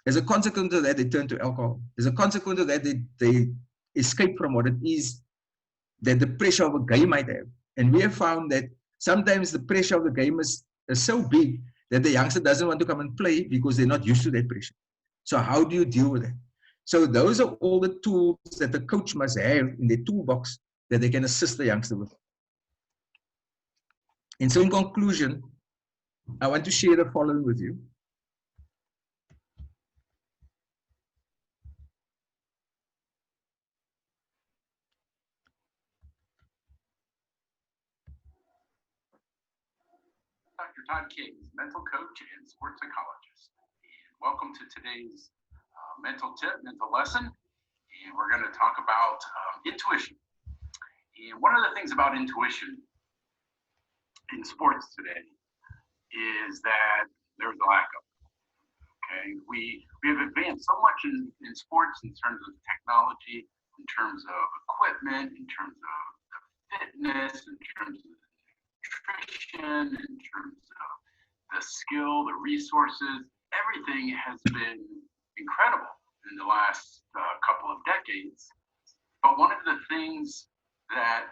As a consequence of that, they turn to alcohol. As a consequence of that, they escape from what it is that the pressure of a game might have. And we have found that sometimes the pressure of the game is so big that the youngster doesn't want to come and play because they're not used to that pressure. So how do you deal with that? So those are all the tools that the coach must have in their toolbox that they can assist the youngster with. And so in conclusion, I want to share the following with you. Dr. Todd Kings, mental coach and sports psychologist. And welcome to today's mental lesson. And we're going to talk about intuition. And one of the things about intuition in sports today is that there's a lack of it. Okay, we have advanced so much in sports in terms of technology, in terms of equipment, in terms of fitness, in terms of nutrition, in terms of the skill, the resources. Everything has been incredible in the last couple of decades. But one of the things that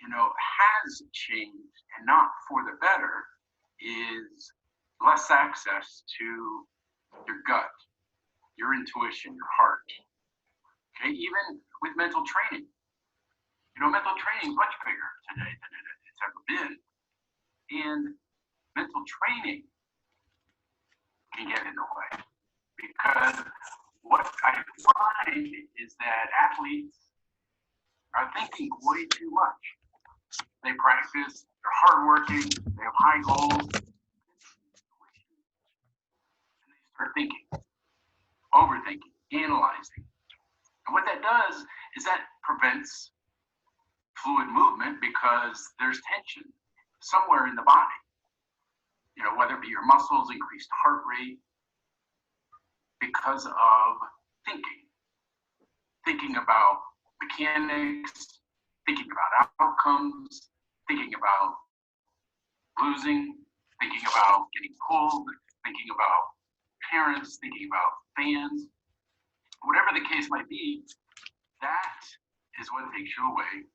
has changed, and not for the better, is less access to your gut, your intuition, your heart. Okay, even with mental training. Mental training is much bigger today than it's ever been. And mental training can get in the way, because what I find is that athletes are thinking way too much. They practice, they're hardworking, they have high goals, and they start thinking, overthinking, analyzing. And what that does is that prevents fluid movement, because there's tension somewhere in the body. Whether it be your muscles, increased heart rate, because of thinking about mechanics, thinking about outcomes, thinking about losing, thinking about getting pulled, thinking about parents, thinking about fans, whatever the case might be. That is what takes you away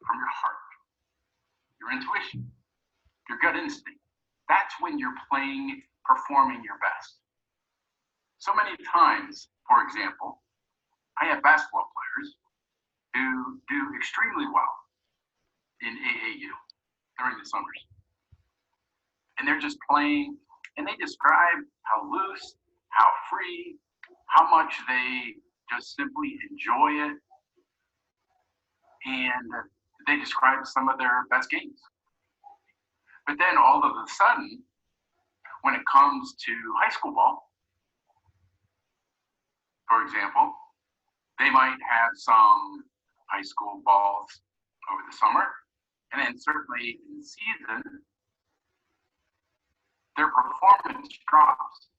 from your heart, your intuition, your gut instinct. That's when you're performing your best. So many times, for example, I have basketball players who do extremely well in AAU during the summers. And they're just playing, and they describe how loose, how free, how much they just simply enjoy it. And they describe some of their best games. But then all of a sudden, when it comes to high school ball, for example, they might have some high school balls over the summer, and then certainly in season, their performance drops,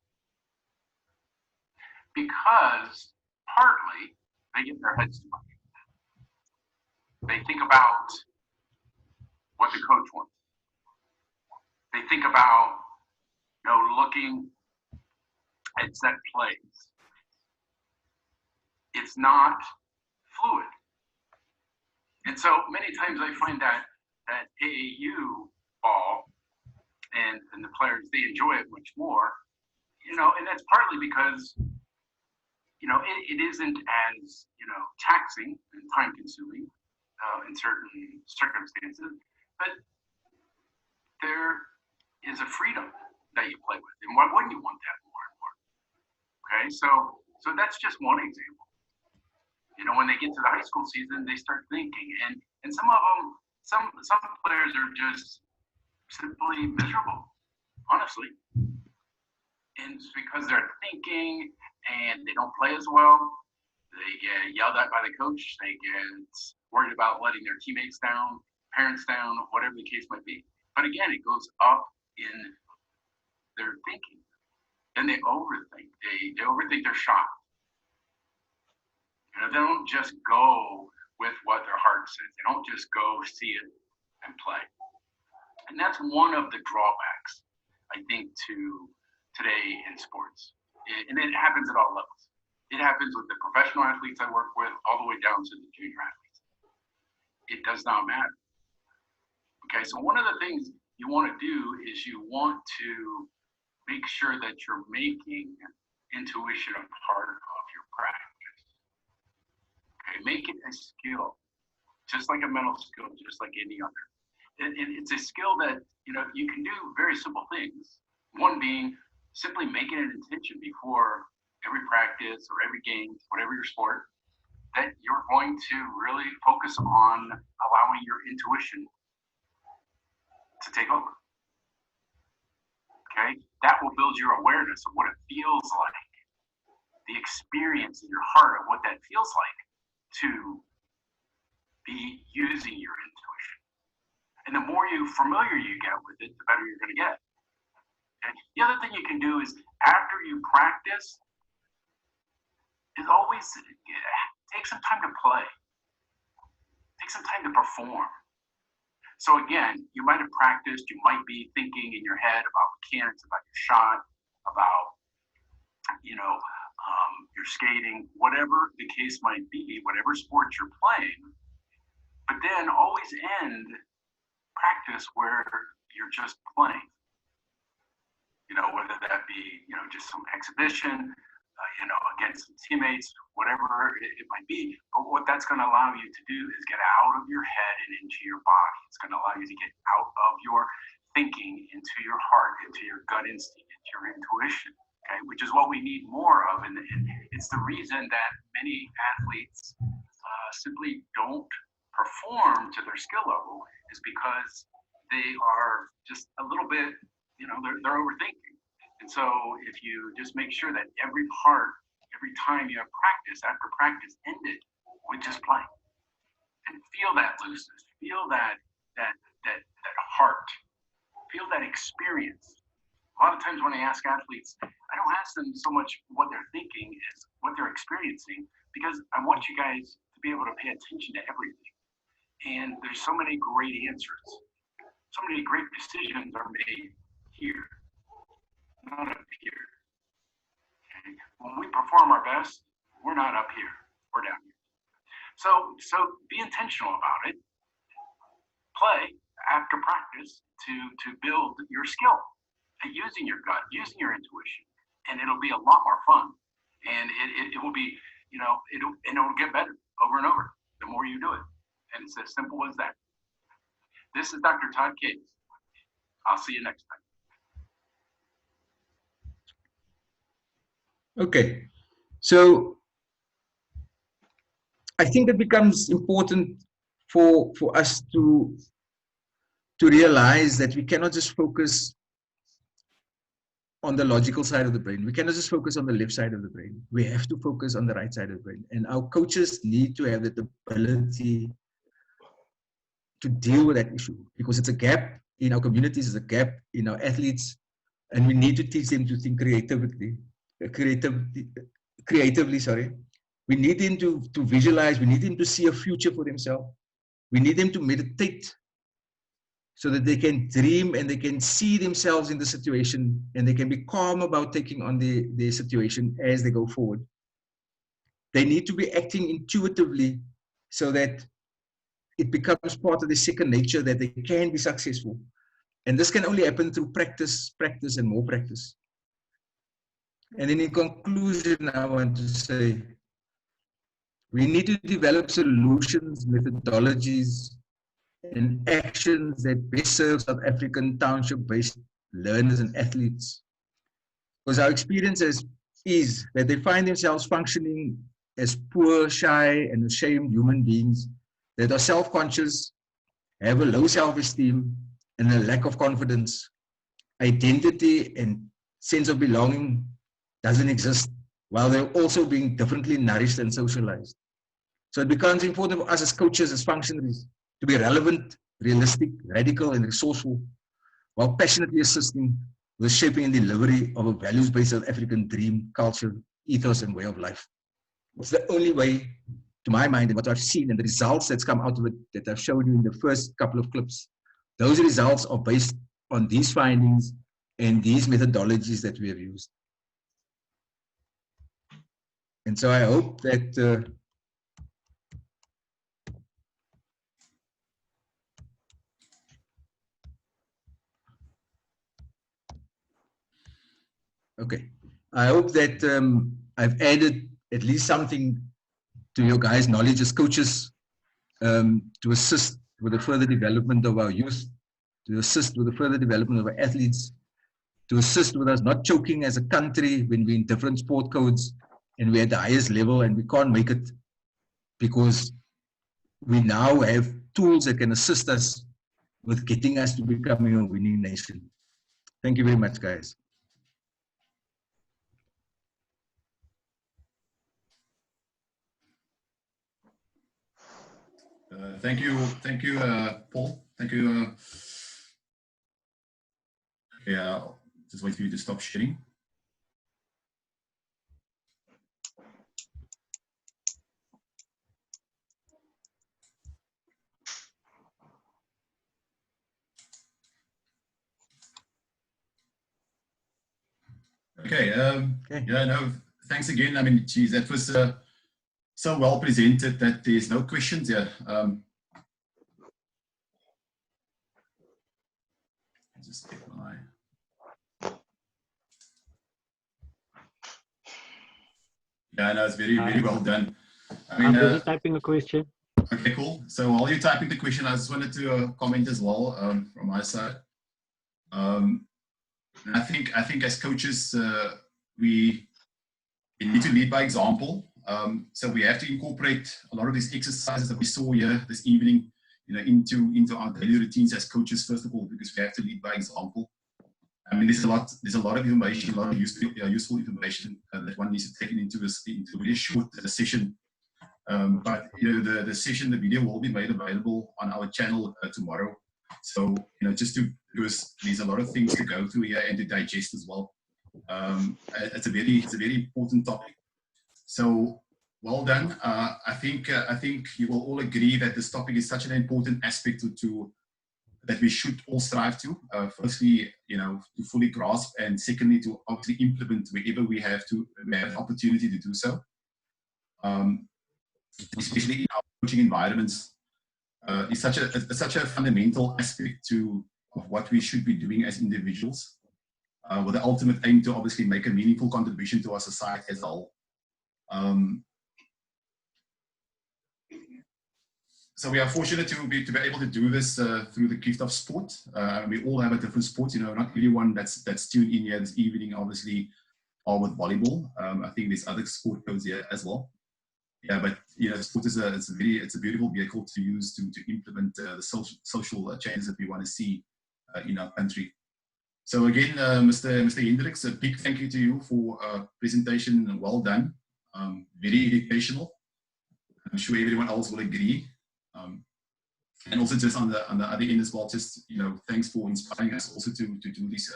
because partly they get in their heads too much. They think about what the coach wants. They think about, looking at set plays. It's not fluid. And so many times I find that AAU ball and the players, they enjoy it much more, you know, and that's partly because, you know, it isn't as, you know, taxing and time consuming in certain circumstances, but there is a freedom that you play with. And why wouldn't you want that more and more? Okay, so that's just one example. You know, when they get to the high school season, they start thinking, and some of them, some players are just simply miserable, honestly. And it's because they're thinking and they don't play as well. They get yelled at by the coach. They get worried about letting their teammates down, parents down, whatever the case might be. But again, it goes up in their thinking. And they overthink. They overthink their shot. You know, they don't just go with what their heart says. They don't just go see it and play. And that's one of the drawbacks, I think, to today in sports. And it happens at all levels. It happens with the professional athletes I work with all the way down to the junior athletes. It does not matter. Okay, so one of the things you want to do is you want to make sure that you're making intuition a part of your practice. Okay, make it a skill, just like a mental skill, just like any other. And it's a skill that, you know, you can do very simple things. One being simply making an intention before every practice or every game, whatever your sport, that you're going to really focus on allowing your intuition to take over. Okay, that will build your awareness of what it feels like, the experience in your heart of what that feels like to be using your intuition. And the more familiar you get with it, the better you're going to get. Okay? The other thing you can do is after you practice, is always take some time to play. Take some time to perform. So again, you might have practiced, you might be thinking in your head about mechanics, about your shot, about, you know, your skating, whatever the case might be, whatever sport you're playing. But then always end practice where you're just playing. You know, whether that be, you know, just some exhibition, you know, against some teammates, whatever it might be. But what that's going to allow you to do is get out of your head and into your body. It's going to allow you to get out of your thinking into your heart, into your gut instinct, into your intuition, okay, which is what we need more of. And it's the reason that many athletes simply don't perform to their skill level, is because they are just a little bit, you know, they're overthinking. And so if you just make sure that every time you have practice, after practice, end it with just playing. And feel that looseness, feel that heart, feel that experience. A lot of times when I ask athletes, I don't ask them so much what they're thinking as what they're experiencing, because I want you guys to be able to pay attention to everything. And there's so many great answers. So many great decisions are made here, not up here. Okay? When we perform our best, we're not up here, we're down here. So be intentional about it. Play after practice to build your skill at using your gut, using your intuition, and it'll be a lot more fun. And it will be, you know, it'll get better over and over the more you do it. And it's as simple as that. This is Dr. Todd Case. I'll see you next time. Okay, so I think it becomes important for us to realize that we cannot just focus on the logical side of the brain. We cannot just focus on the left side of the brain. We have to focus on the right side of the brain. And our coaches need to have the ability to deal with that issue, because it's a gap in our communities, it's a gap in our athletes, and we need to teach them to think creatively. We need them to visualize. We need them to see a future for themselves. We need them to meditate so that they can dream and they can see themselves in the situation, and they can be calm about taking on the situation as they go forward. They need to be acting intuitively so that it becomes part of the second nature that they can be successful. And this can only happen through practice, practice, and more practice. And then in conclusion, I want to say, we need to develop solutions, methodologies, and actions that best serve South African township-based learners and athletes. Because our experience is that they find themselves functioning as poor, shy, and ashamed human beings that are self-conscious, have a low self-esteem, and a lack of confidence. Identity and sense of belonging doesn't exist, while they're also being differently nourished and socialized. So it becomes important for us as coaches, as functionaries, to be relevant, realistic, radical, and resourceful, while passionately assisting with shaping and delivery of a values-based South African dream, culture, ethos, and way of life. It's the only way, to my mind, and what I've seen and the results that's come out of it that I've shown you in the first couple of clips. Those results are based on these findings and these methodologies that we have used. And so I hope that okay, I hope that I've added at least something to your guys' knowledge as coaches to assist with the further development of our youth, to assist with the further development of our athletes, to assist with us not choking as a country when we're in different sport codes and we're at the highest level and we can't make it because we now have tools that can assist us with getting us to becoming a winning nation. Thank you very much, guys. Thank you, Paul. Thank you. Yeah, just wait for you to stop sharing. Okay. Yeah, no, thanks again. I mean, geez, that was so well presented that there's no questions here. Just get my. Yeah, no, it's very, very well done. I mean, I'm busy typing a question. Okay, cool. So while you're typing the question, I just wanted to comment as well from my side. I think as coaches, we need to lead by example. So we have to incorporate a lot of these exercises that we saw here this evening, into our daily routines as coaches. First of all, because we have to lead by example. I mean, there's a lot of information, a lot of useful information that one needs to take into a really short session. But the session, the video will be made available on our channel tomorrow. So because there's a lot of things to go through here and to digest as well. It's a very important topic. So well done. I think you will all agree that this topic is such an important aspect that we should all strive to. Firstly, to fully grasp, and secondly, to obviously implement wherever we have opportunity to do so. Especially in our coaching environments, is such a fundamental aspect of what we should be doing as individuals, with the ultimate aim to obviously make a meaningful contribution to our society as a whole. So we are fortunate to be able to do this through the gift of sport. We all have a different sport. Not everyone that's tuned in here this evening obviously are with volleyball. I think there's other sport codes here as well. Yeah, but sport is a beautiful vehicle to use to implement the social changes that we want to see in our country. So again, Mr. Hendricks, a big thank you to you for presentation. Well done, very educational. I'm sure everyone else will agree. And also just on the other end as well, just thanks for inspiring us also to do these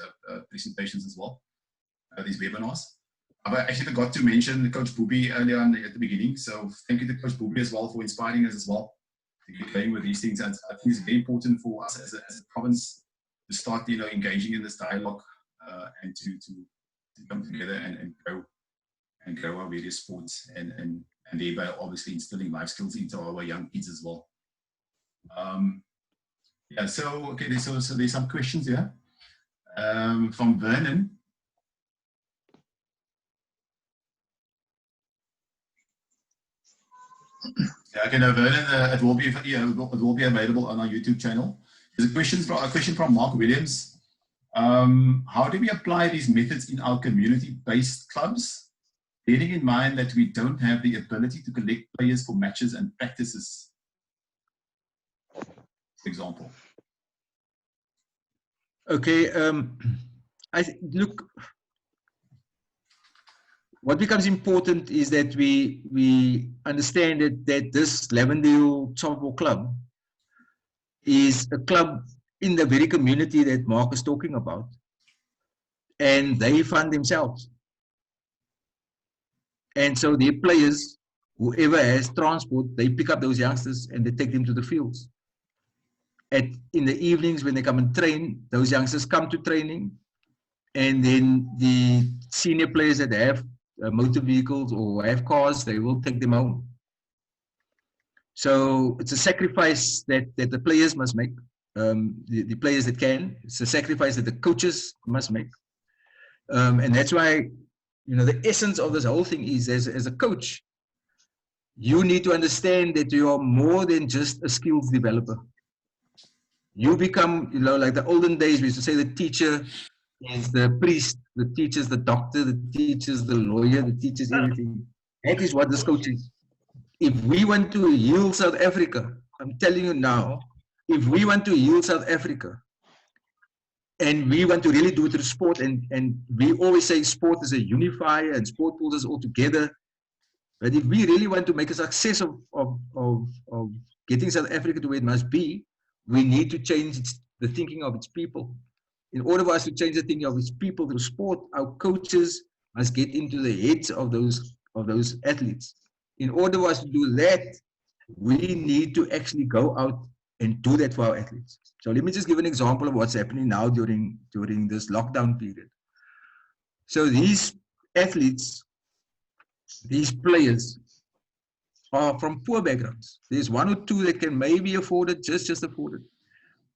presentations as well, these webinars. I actually forgot to mention Coach Booby earlier on at the beginning, so thank you to Coach Booby as well for inspiring us as well to get going with these things. And I think it's very important for us as a province to start engaging in this dialogue and to come together and grow our various sports and thereby obviously instilling life skills into our young kids as well. Yeah, so, okay, so there's some questions here from Vernon. Yeah, okay, no, Vernon, it will be available on our YouTube channel. There's a question from Mark Williams. How do we apply these methods in our community-based clubs, bearing in mind that we don't have the ability to collect players for matches and practices, for example? Okay, look, what becomes important is that we understand that this Lavendale Softball Club is a club in the very community that Mark is talking about, and they fund themselves. And so their players, whoever has transport, they pick up those youngsters and they take them to the fields. In the evenings when they come and train, those youngsters come to training, and then the senior players that have motor vehicles or have cars, they will take them home. So it's a sacrifice that the players must make, the players that can. It's a sacrifice that the coaches must make. And that's why, the essence of this whole thing is, as a coach, you need to understand that you are more than just a skills developer. You become, like the olden days, we used to say the teacher is the priest, the teacher is the doctor, the teacher is the lawyer, the teacher is everything. That is what this coach is. If we want to heal South Africa, I'm telling you now, if we want to heal South Africa, and we want to really do it through sport, and we always say sport is a unifier and sport pulls us all together. But if we really want to make a success of getting South Africa to where it must be, we need to change the thinking of its people. In order for us to change the thinking of its people through sport, our coaches must get into the heads of those athletes. In order for us to do that, we need to actually go out and do that for our athletes. So let me just give an example of what's happening now during this lockdown period. So these athletes, these players, are from poor backgrounds. There's one or two that can maybe afford it, just afford it.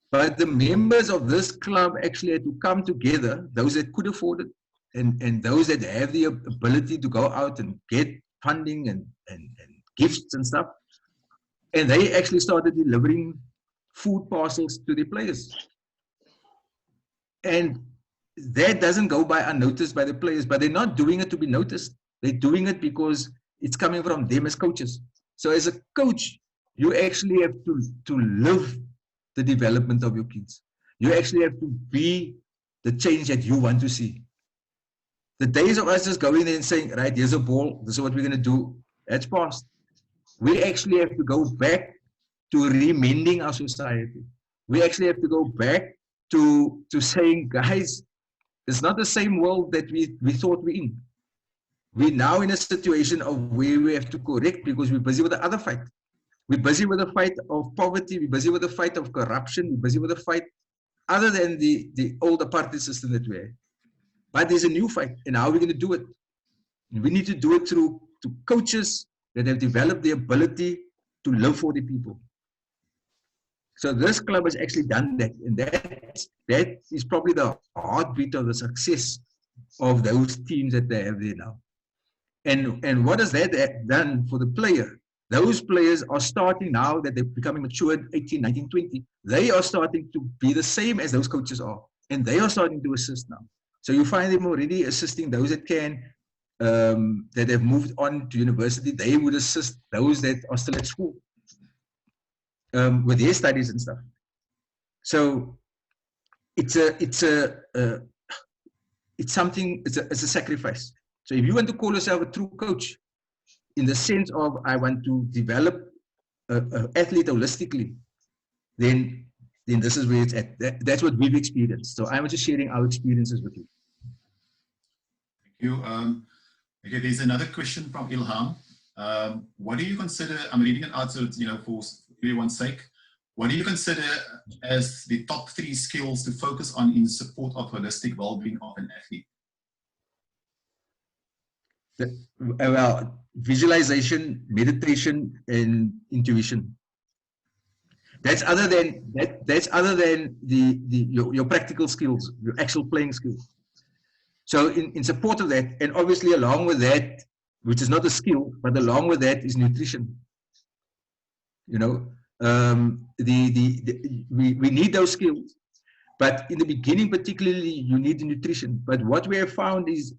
But the members of this club actually had to come together, those that could afford it, and those that have the ability to go out and get funding and gifts and stuff. And they actually started delivering food parcels to the players. And that doesn't go by unnoticed by the players, but they're not doing it to be noticed. They're doing it because it's coming from them as coaches. So as a coach, you actually have to live the development of your kids. You actually have to be the change that you want to see. The days of us just going there and saying, right, here's a ball, this is what we're going to do, that's past. We actually have to go back to remending our society. We actually have to go back to saying, guys, it's not the same world that we thought we're in. We're now in a situation of where we have to correct because we're busy with the other fight. We're busy with the fight of poverty. We're busy with the fight of corruption. We're busy with the fight other than the old apartheid system that we had. But there's a new fight, and how are we going to do it? And we need to do it through coaches that have developed the ability to live for the people. So this club has actually done that, and that is probably the heartbeat of the success of those teams that they have there now. And what has that done for the player? Those players are starting now that they're becoming mature, 18, 19, 20. They are starting to be the same as those coaches are, and they are starting to assist now. So you find them already assisting those that can, that have moved on to university. They would assist those that are still at school with their studies and stuff. So it's a sacrifice. So if you want to call yourself a true coach, in the sense of I want to develop an athlete holistically, then this is where it's at. That's what we've experienced. So I'm just sharing our experiences with you. Thank you. Okay, there's another question from Ilham. What do you consider, I'm reading it out so it's, for everyone's sake, what do you consider as the top 3 skills to focus on in support of holistic well-being of an athlete? Well, visualization, meditation, and intuition. That's other than that's other than your practical skills, your actual playing skills. So in support of that, and obviously along with that, which is not a skill, but along with that is nutrition. You know, we need those skills, but in the beginning particularly you need the nutrition. But what we have found is,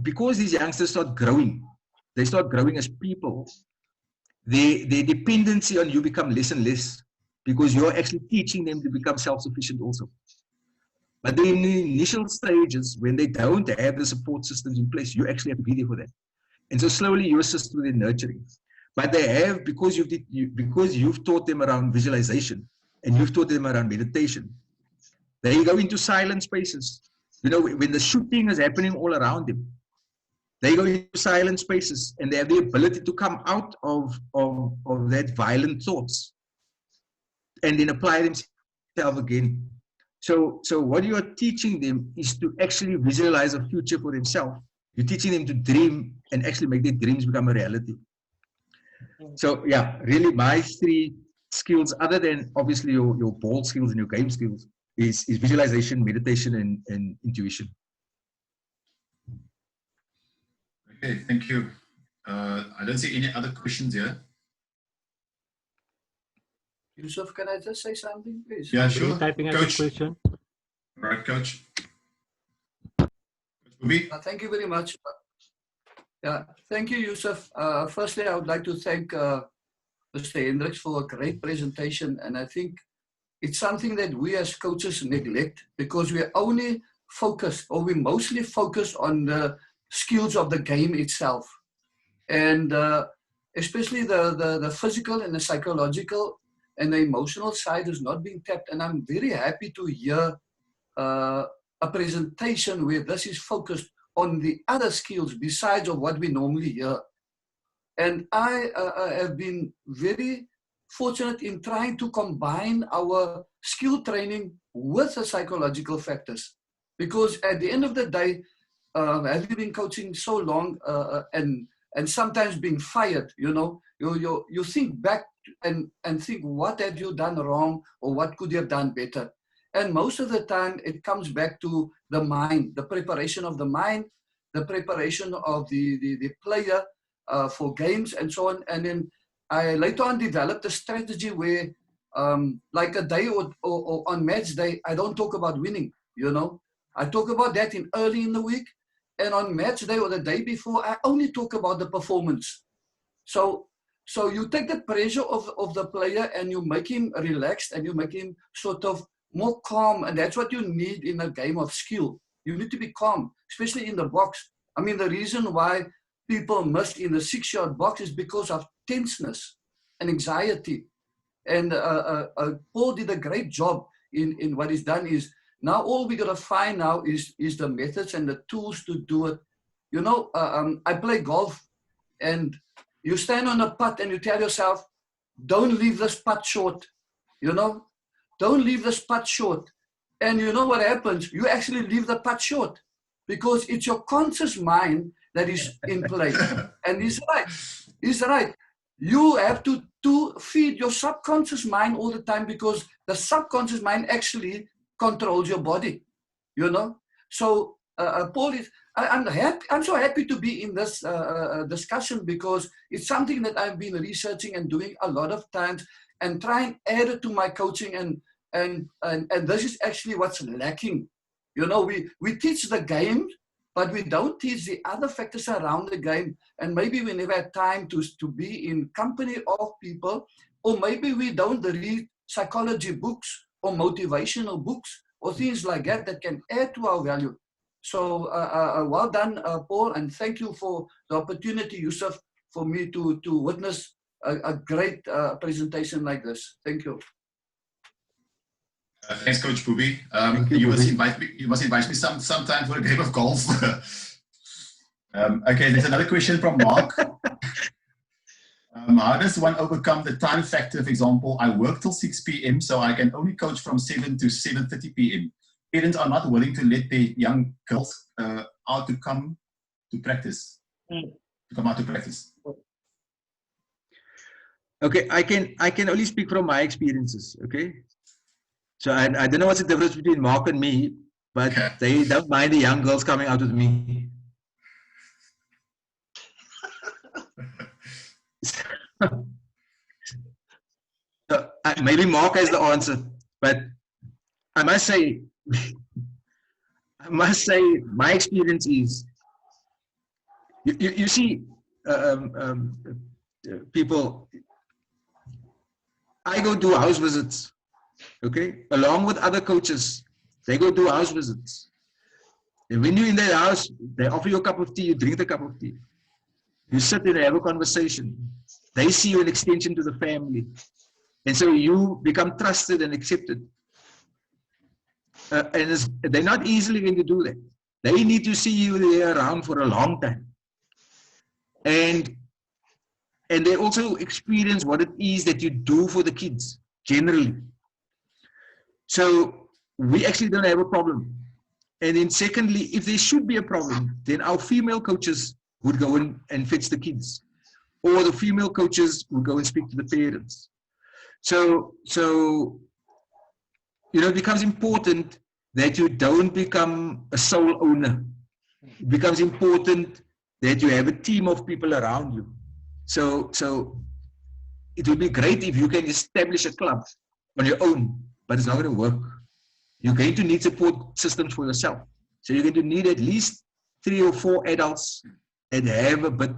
because these youngsters start growing, they start growing as people, their dependency on you become less and less, because you're actually teaching them to become self-sufficient also. But in the initial stages, when they don't have the support systems in place, you actually have to be there for that. And so slowly you assist with their nurturing. But they have, because you've taught them around visualization and you've taught them around meditation, they go into silent spaces. You know, when the shooting is happening all around them, they go into silent spaces and they have the ability to come out of that violent thoughts and then apply themselves again. So what you are teaching them is to actually visualize a future for themselves. You're teaching them to dream and actually make their dreams become a reality. So yeah, really my 3 skills, other than obviously your ball skills and your game skills, is visualization, meditation, and intuition. Okay, thank you. I don't see any other questions here. Yusuf, can I just say something, please? Yeah, sure. Typing as a question. Right, Coach. Thank you very much. Yeah, thank you, Yusuf. Firstly, I would like to thank Mr. Hendricks for a great presentation. And I think it's something that we as coaches neglect, because we're only focused, or we mostly focus on the skills of the game itself. And especially the physical and the psychological and the emotional side is not being tapped. And I'm very happy to hear a presentation where this is focused on the other skills besides of what we normally hear. And I have been very fortunate in trying to combine our skill training with the psychological factors. Because at the end of the day, having been coaching so long and sometimes being fired, you know, you think back and think, what have you done wrong, or what could you have done better? And most of the time it comes back to the mind, the preparation of the mind, the preparation of the player for games and so on. And then I later on developed a strategy where like a day or on match day, I don't talk about winning, you know. I talk about that early in the week, and on match day or the day before, I only talk about the performance. So you take the pressure of the player and you make him relaxed and you make him sort of more calm. And that's what you need in a game of skill. You need to be calm, especially in the box. I mean, the reason why people miss in the 6-yard box is because of tenseness and anxiety. And Paul did a great job in what he's done. Is now all we got to find now is the methods and the tools to do it. You know, I play golf, and you stand on a putt and you tell yourself, don't leave this putt short, you know, don't leave this putt short. And you know what happens? You actually leave the putt short, because it's your conscious mind that is in play. And he's right. He's right. You have to feed your subconscious mind all the time, because the subconscious mind actually controls your body, you know. So Paul, I'm so happy to be in this discussion, because it's something that I've been researching and doing a lot of times and trying to add it to my coaching, and this is actually what's lacking. You know, we teach the game, but we don't teach the other factors around the game. And maybe we never had time to be in company of people, or maybe we don't read psychology books or motivational books or things like that can add to our value. So well done, Paul, and thank you for the opportunity, Yusuf, for me to witness a great presentation like this. Thank you. Thanks, Coach Booby. You must invite me sometime for a game of golf. Okay, there's another question from Mark. How does one overcome the time factor? For example, I work till 6 p.m., so I can only coach from 7 to 7:30 p.m. Parents are not willing to let their young girls out to come to practice. To come out to practice. Okay, I can only speak from my experiences. Okay, so I don't know what's the difference between Mark and me, but they don't mind the young girls coming out with me. So, maybe Mark has the answer, but I must say, my experience is, you see, people, I go do house visits, okay, along with other coaches. They go do house visits. And when you're in their house, they offer you a cup of tea, you drink the cup of tea. You sit there and have a conversation. They see you an extension to the family. And so you become trusted and accepted. And they're not easily going to do that. They need to see you there around for a long time. And they also experience what it is that you do for the kids, generally. So we actually don't have a problem. And then secondly, if there should be a problem, then our female coaches would go in and fetch the kids. Or the female coaches would go and speak to the parents. So you know, it becomes important that you don't become a sole owner. It becomes important that you have a team of people around you. So it would be great if you can establish a club on your own, but it's not going to work. You're going to need support systems for yourself. So you're going to need at least 3 or 4 adults that have a bit,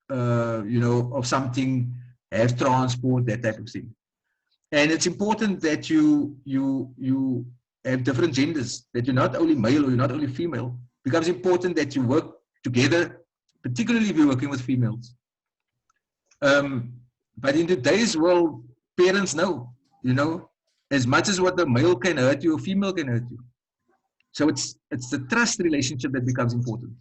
you know, of something, have transport, that type of thing. And it's important that you have different genders, that you're not only male or you're not only female. It becomes important that you work together, particularly if you're working with females. But in today's world, parents know, you know, as much as what the male can hurt you, a female can hurt you. So it's the trust relationship that becomes important.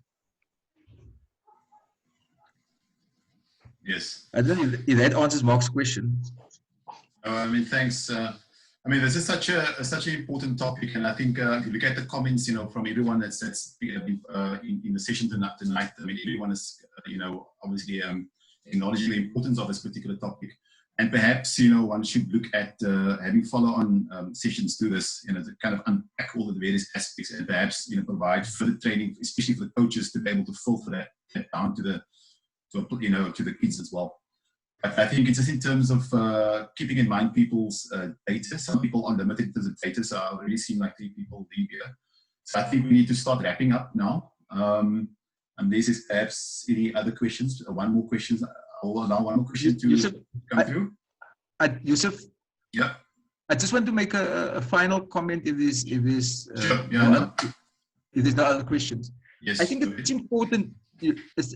Yes. I don't know if that answers Mark's question. I mean, thanks. I mean, this is such an important topic, and I think if you look at the comments, you know, from everyone that's in the session tonight. I mean, everyone is, you know, obviously acknowledging the importance of this particular topic, and perhaps, you know, one should look at having follow-on sessions to this, you know, to kind of unpack all the various aspects, and perhaps, you know, provide further training, especially for the coaches, to be able to filter that down to the kids as well. I think it's just in terms of keeping in mind people's data. Some people are limited to the data, so I already seem like 3 people leave here. So I think we need to start wrapping up now. Unless there's perhaps any other questions. One more question. I'll allow one more question to come through. Yusuf? Yeah. I just want to make a final comment if there's sure. Yeah, if there's no other questions. Yes. I think it's important.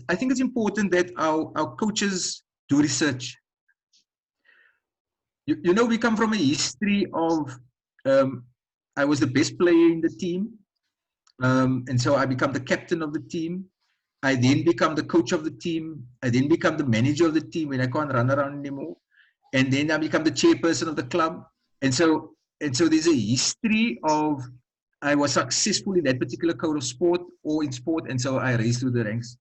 I think it's important that our coaches do research. You know, we come from a history of, I was the best player in the team. And so I become the captain of the team. I then become the coach of the team. I then become the manager of the team when I can't run around anymore. And then I become the chairperson of the club. And so there's a history of, I was successful in that particular code of sport or in sport. And so I raised through the ranks.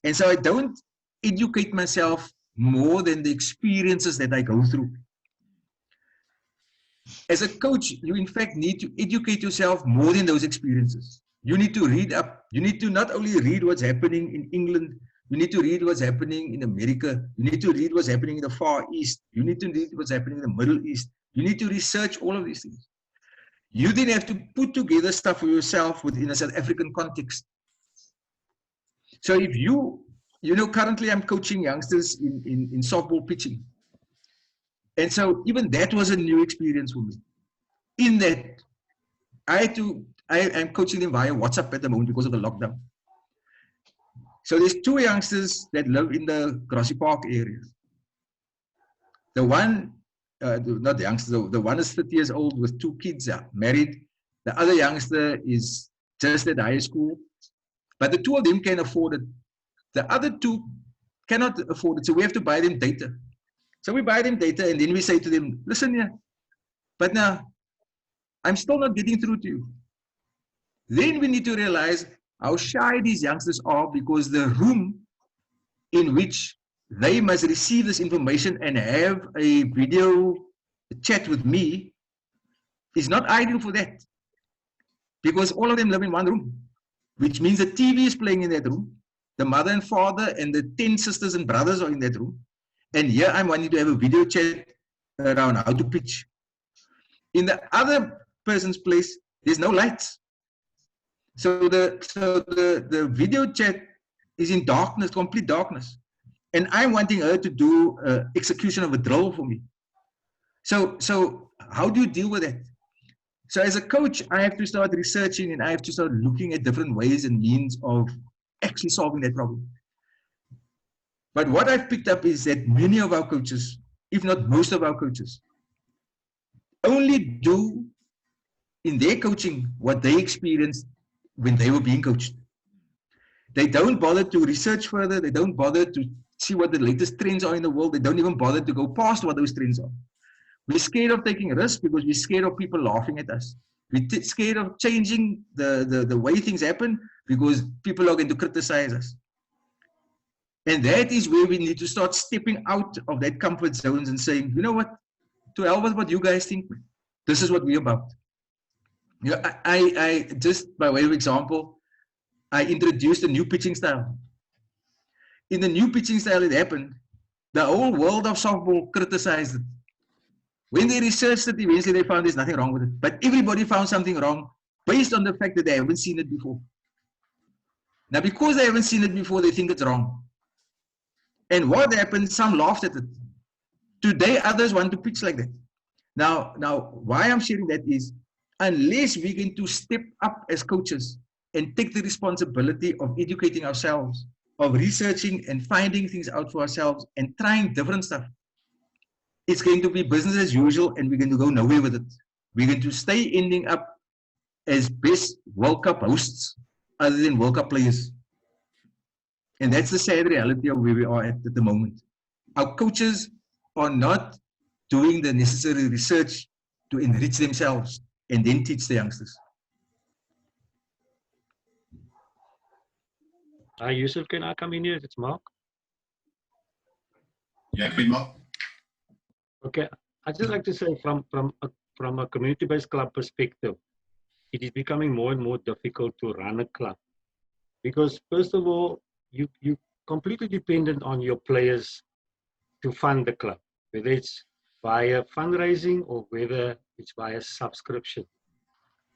And so I don't educate myself more than the experiences that I go through. As a coach, you in fact need to educate yourself more than those experiences. You need to read up. You need to not only read what's happening in England, you need to read what's happening in America. You need to read what's happening in the Far East. You need to read what's happening in the Middle East. You need to research all of these things. You then have to put together stuff for yourself within a South African context. So if you know, currently I'm coaching youngsters in softball pitching. And so even that was a new experience for me. In that, I'm coaching them via WhatsApp at the moment because of the lockdown. So there's 2 youngsters that live in the Grassy Park area. The one, not the youngster, the one is 30 years old with 2 kids, married. The other youngster is just at high school. But the 2 of them can afford it. The other 2 cannot afford it, so we have to buy them data. So we buy them data, and then we say to them, listen here, but now, I'm still not getting through to you. Then we need to realize how shy these youngsters are because the room in which they must receive this information and have a video chat with me is not ideal for that. Because all of them live in one room, which means the TV is playing in that room. The mother and father and the 10 sisters and brothers are in that room. And here I'm wanting to have a video chat around how to pitch. In the other person's place, there's no lights. So the video chat is in darkness, complete darkness. And I'm wanting her to do execution of a drill for me. So how do you deal with that? So as a coach, I have to start researching and I have to start looking at different ways and means of actually solving that problem. But what I've picked up is that many of our coaches, if not most of our coaches, only do in their coaching what they experienced when they were being coached. They don't bother to research further. They don't bother to see what the latest trends are in the world. They don't even bother to go past what those trends are. We're scared of taking risks because we're scared of people laughing at us. We're scared of changing the way things happen because people are going to criticize us. And that is where we need to start stepping out of that comfort zones and saying, you know what, to hell with what you guys think. This is what we're about. You know, I just by way of example, I introduced a new pitching style. In the new pitching style that happened, the whole world of softball criticized it. When they researched it, eventually they found there's nothing wrong with it. But everybody found something wrong based on the fact that they haven't seen it before. Now, because they haven't seen it before, they think it's wrong. And what happened? Some laughed at it. Today, others want to pitch like that. Now, why I'm sharing that is, unless we're going to step up as coaches and take the responsibility of educating ourselves, of researching and finding things out for ourselves and trying different stuff, it's going to be business as usual and we're going to go nowhere with it. We're going to stay ending up as best World Cup hosts other than World Cup players. And that's the sad reality of where we are at the moment. Our coaches are not doing the necessary research to enrich themselves and then teach the youngsters. Hi, Yusuf, can I come in here? It's Mark. Yeah, good, Mark. Okay, I'd just like to say from a community-based club perspective, it is becoming more and more difficult to run a club. Because first of all, you completely dependent on your players to fund the club, whether it's via fundraising or whether it's via subscription.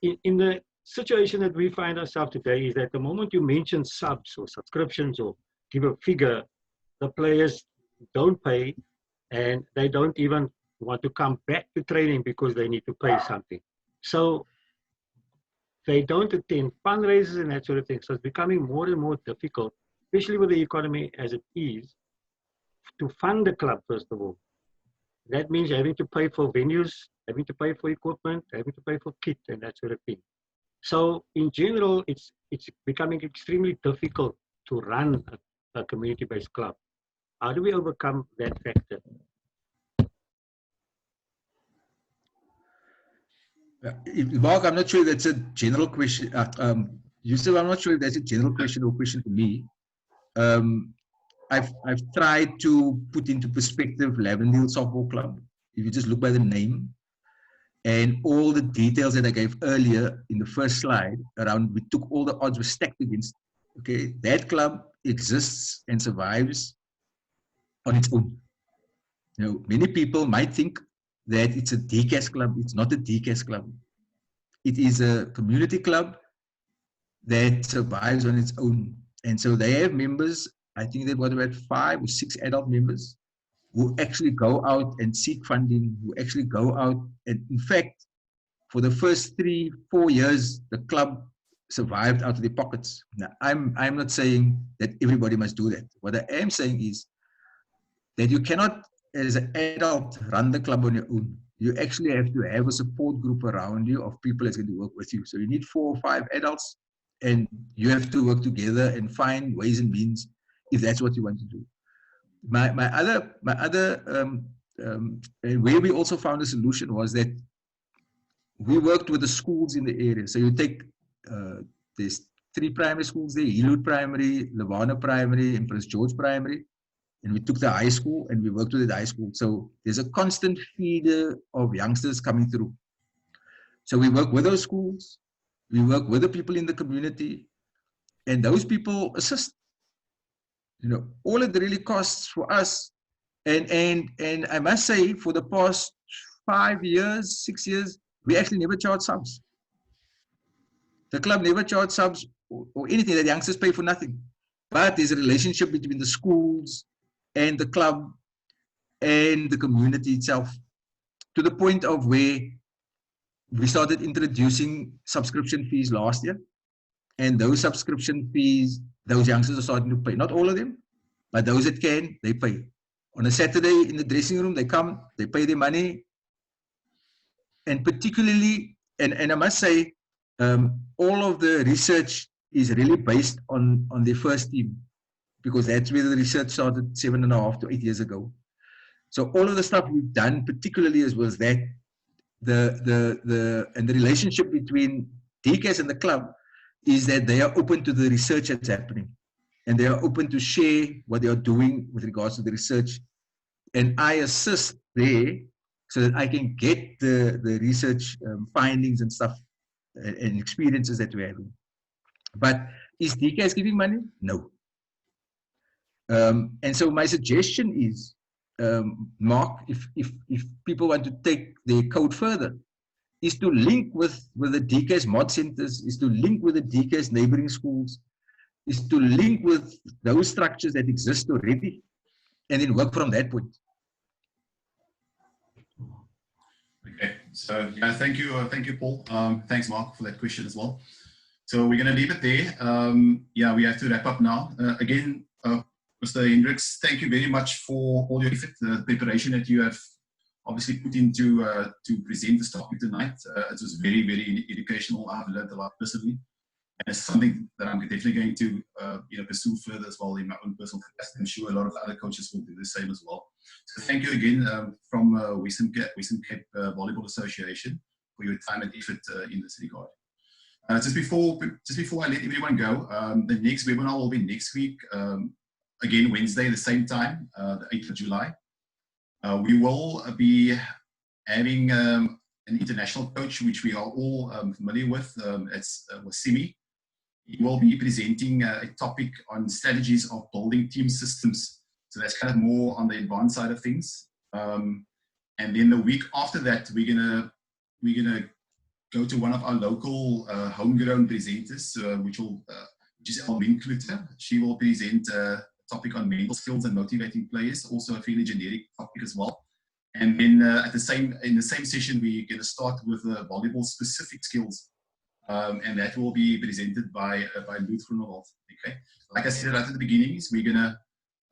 In the situation that we find ourselves today is that the moment you mention subs or subscriptions or give a figure, the players don't pay and they don't even want to come back to training because they need to pay something. So they don't attend fundraisers and that sort of thing. So it's becoming more and more difficult, especially with the economy as it is, to fund the club, first of all. That means having to pay for venues, having to pay for equipment, having to pay for kit and that sort of thing. So in general, it's becoming extremely difficult to run a community-based club. How do we overcome that factor? Mark, I'm not sure if that's a general question. Yusuf, I'm not sure if that's a general question or question to me. I've tried to put into perspective Lavendale Softball Club. If you just look by the name and all the details that I gave earlier in the first slide around, we took all the odds were stacked against. Okay, that club exists and survives on its own. You know, many people might think that it's a DCAS club. It's not a DCAS club. It is a community club that survives on its own. And so they have members, I think they've got about 5 or 6 adult members who actually go out and seek funding, who actually go out. And in fact, for the first 3-4 years, the club survived out of their pockets. Now, I'm not saying that everybody must do that. What I am saying is that you cannot, as an adult, run the club on your own. You actually have to have a support group around you of people that's going to work with you. So you need 4 or 5 adults, and you have to work together and find ways and means if that's what you want to do. My other where we also found a solution was that we worked with the schools in the area. So you take, there's 3 primary schools there, Hiloot Primary, Levana Primary, and Prince George Primary. and we took the high school and we worked with the high school. So there's a constant feeder of youngsters coming through. So we work with those schools, we work with the people in the community, and those people assist. You know, all it really costs for us, and I must say, for the past 5 years, 6 years, we actually never charge subs. The club never charged subs or anything. The youngsters pay for nothing. But there's a relationship between the schools and the club and the community itself, to the point of where we started introducing subscription fees last year. And those subscription fees, those youngsters are starting to pay. Not all of them, but those that can, they pay. On a Saturday in the dressing room, they come, they pay their money. And particularly, and I must say, all of the research is really based on their first team, because that's where the research started 7.5 to 8 years ago. So all of the stuff we've done, particularly was that the relationship between DCAS and the club is that they are open to the research that's happening, and they are open to share what they are doing with regards to the research. And I assist there so that I can get the research findings and stuff and experiences that we're having. But is DCAS giving money? No. And so my suggestion is, Mark, if people want to take their code further, is to link with the DCAS mod centers, is to link with the DCAS neighboring schools, is to link with those structures that exist already, and then work from that point. Okay, so yeah, thank you, Paul. Thanks, Mark, for that question as well. So we're going to leave it there. Yeah, we have to wrap up now. Again, Mr. Hendricks, thank you very much for all your effort, the preparation that you have obviously put into to present this topic tonight. It was very, very educational. I've learned a lot personally, and it's something that I'm definitely going to pursue further as well in my own personal capacity. I'm sure a lot of other coaches will do the same as well. So thank you again from Western Cape Volleyball Association for your time and effort in this regard. Just before I let everyone go, the next webinar will be next week. Again, Wednesday, the same time, the 8th of July. We will be having an international coach, which we are all familiar with. It's Wasimi. He will be presenting a topic on strategies of building team systems. So that's kind of more on the advanced side of things. And then the week after that, we're gonna go to one of our local homegrown presenters, which is Almin Kluter. She will present topic on mental skills and motivating players, also a fairly generic topic as well. And then in the same session, we're going to start with volleyball specific skills, and that will be presented by Lutz Groenewald. Okay, like I said right at the beginning,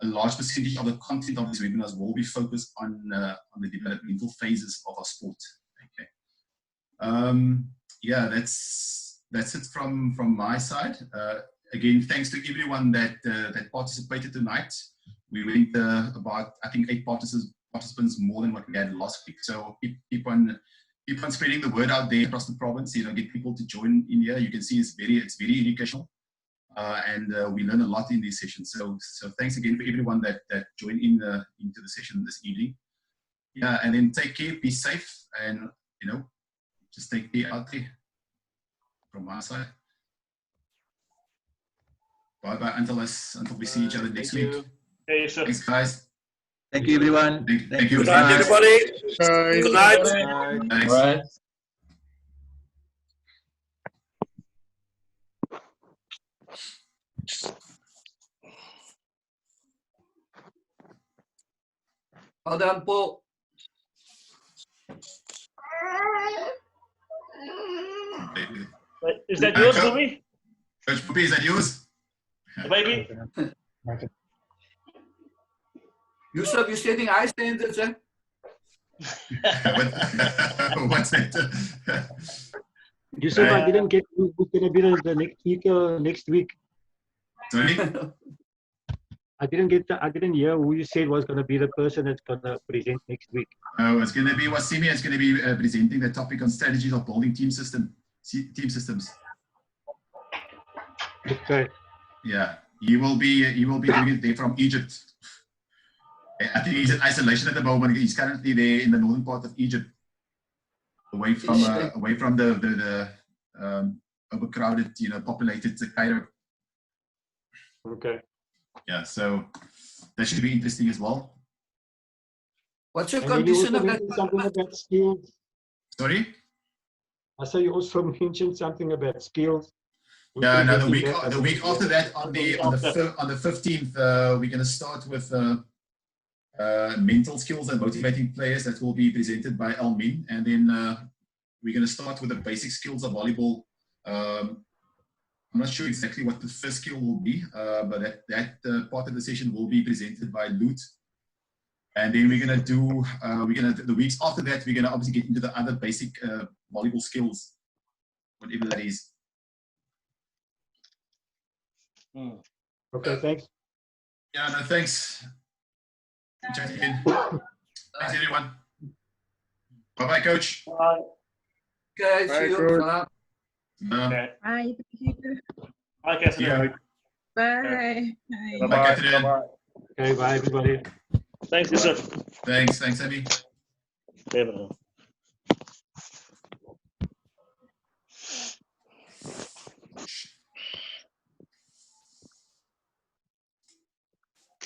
a large percentage of the content of these webinars will be focused on the developmental phases of our sport. Okay, yeah, that's it from my side. Again, thanks to everyone that participated tonight. We went about, I think, 8 participants more than what we had last week. So keep on spreading the word out there across the province. Get people to join in here. You can see it's very educational, and we learn a lot in these sessions. So thanks again for everyone that joined in into the session this evening. Yeah, and then take care, be safe, and just take care out there from my side. Bye-bye until we see each other next week. Hey, sir. Thanks, guys. Thank you, everyone. Thank you. Good night, everybody. Good night. Thanks. Bye. Well done, Paul. Wait, is that yours, Bobby? Coach Poopy, is that yours? Baby? Yusuf, you're setting high standards, eh? What's that? Yusuf, I didn't get who's going to be the next speaker next week. Sorry? I didn't hear who you said was going to be the person that's going to present next week. Oh, it's going to be Wasimi. It's going to be presenting the topic on strategies of building team systems. Okay. Yeah, he will be doing it there from Egypt. I think he's in isolation at the moment. He's currently there in the northern part of Egypt, away from the overcrowded, populated Cairo. Okay. Yeah, so that should be interesting as well. What's your And then you condition also of that? mentioned something about skills. Sorry? I saw you also mentioned something about skills. Yeah, no, the week after that, on the 15th, we're going to start with mental skills and motivating players. That will be presented by Almin, and then we're going to start with the basic skills of volleyball. I'm not sure exactly what the first skill will be, but that part of the session will be presented by Lut. And then we're going to do, the weeks after that, we're going to obviously get into the other basic volleyball skills, whatever that is. Okay, thanks. Yeah, no, thanks. Chat again. Thanks, everyone. Bye-bye, Coach. Bye. Okay, see you. Okay. Bye. Thank you. Bye, Catherine. Bye. Bye. Bye, Catherine. Bye. Okay, bye, everybody. Thanks, Yusuf. Thanks, Amy. Never.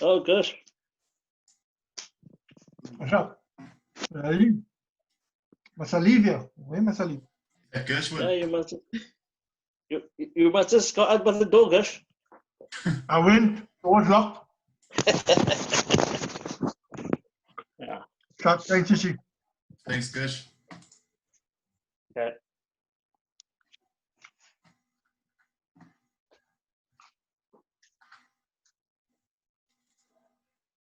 Oh, good. Masalivia. Where Masalivia? Yeah, you must just got out by the door, Gush. I went. It was locked. Yeah. Thanks, Chichi. Thanks, Gush.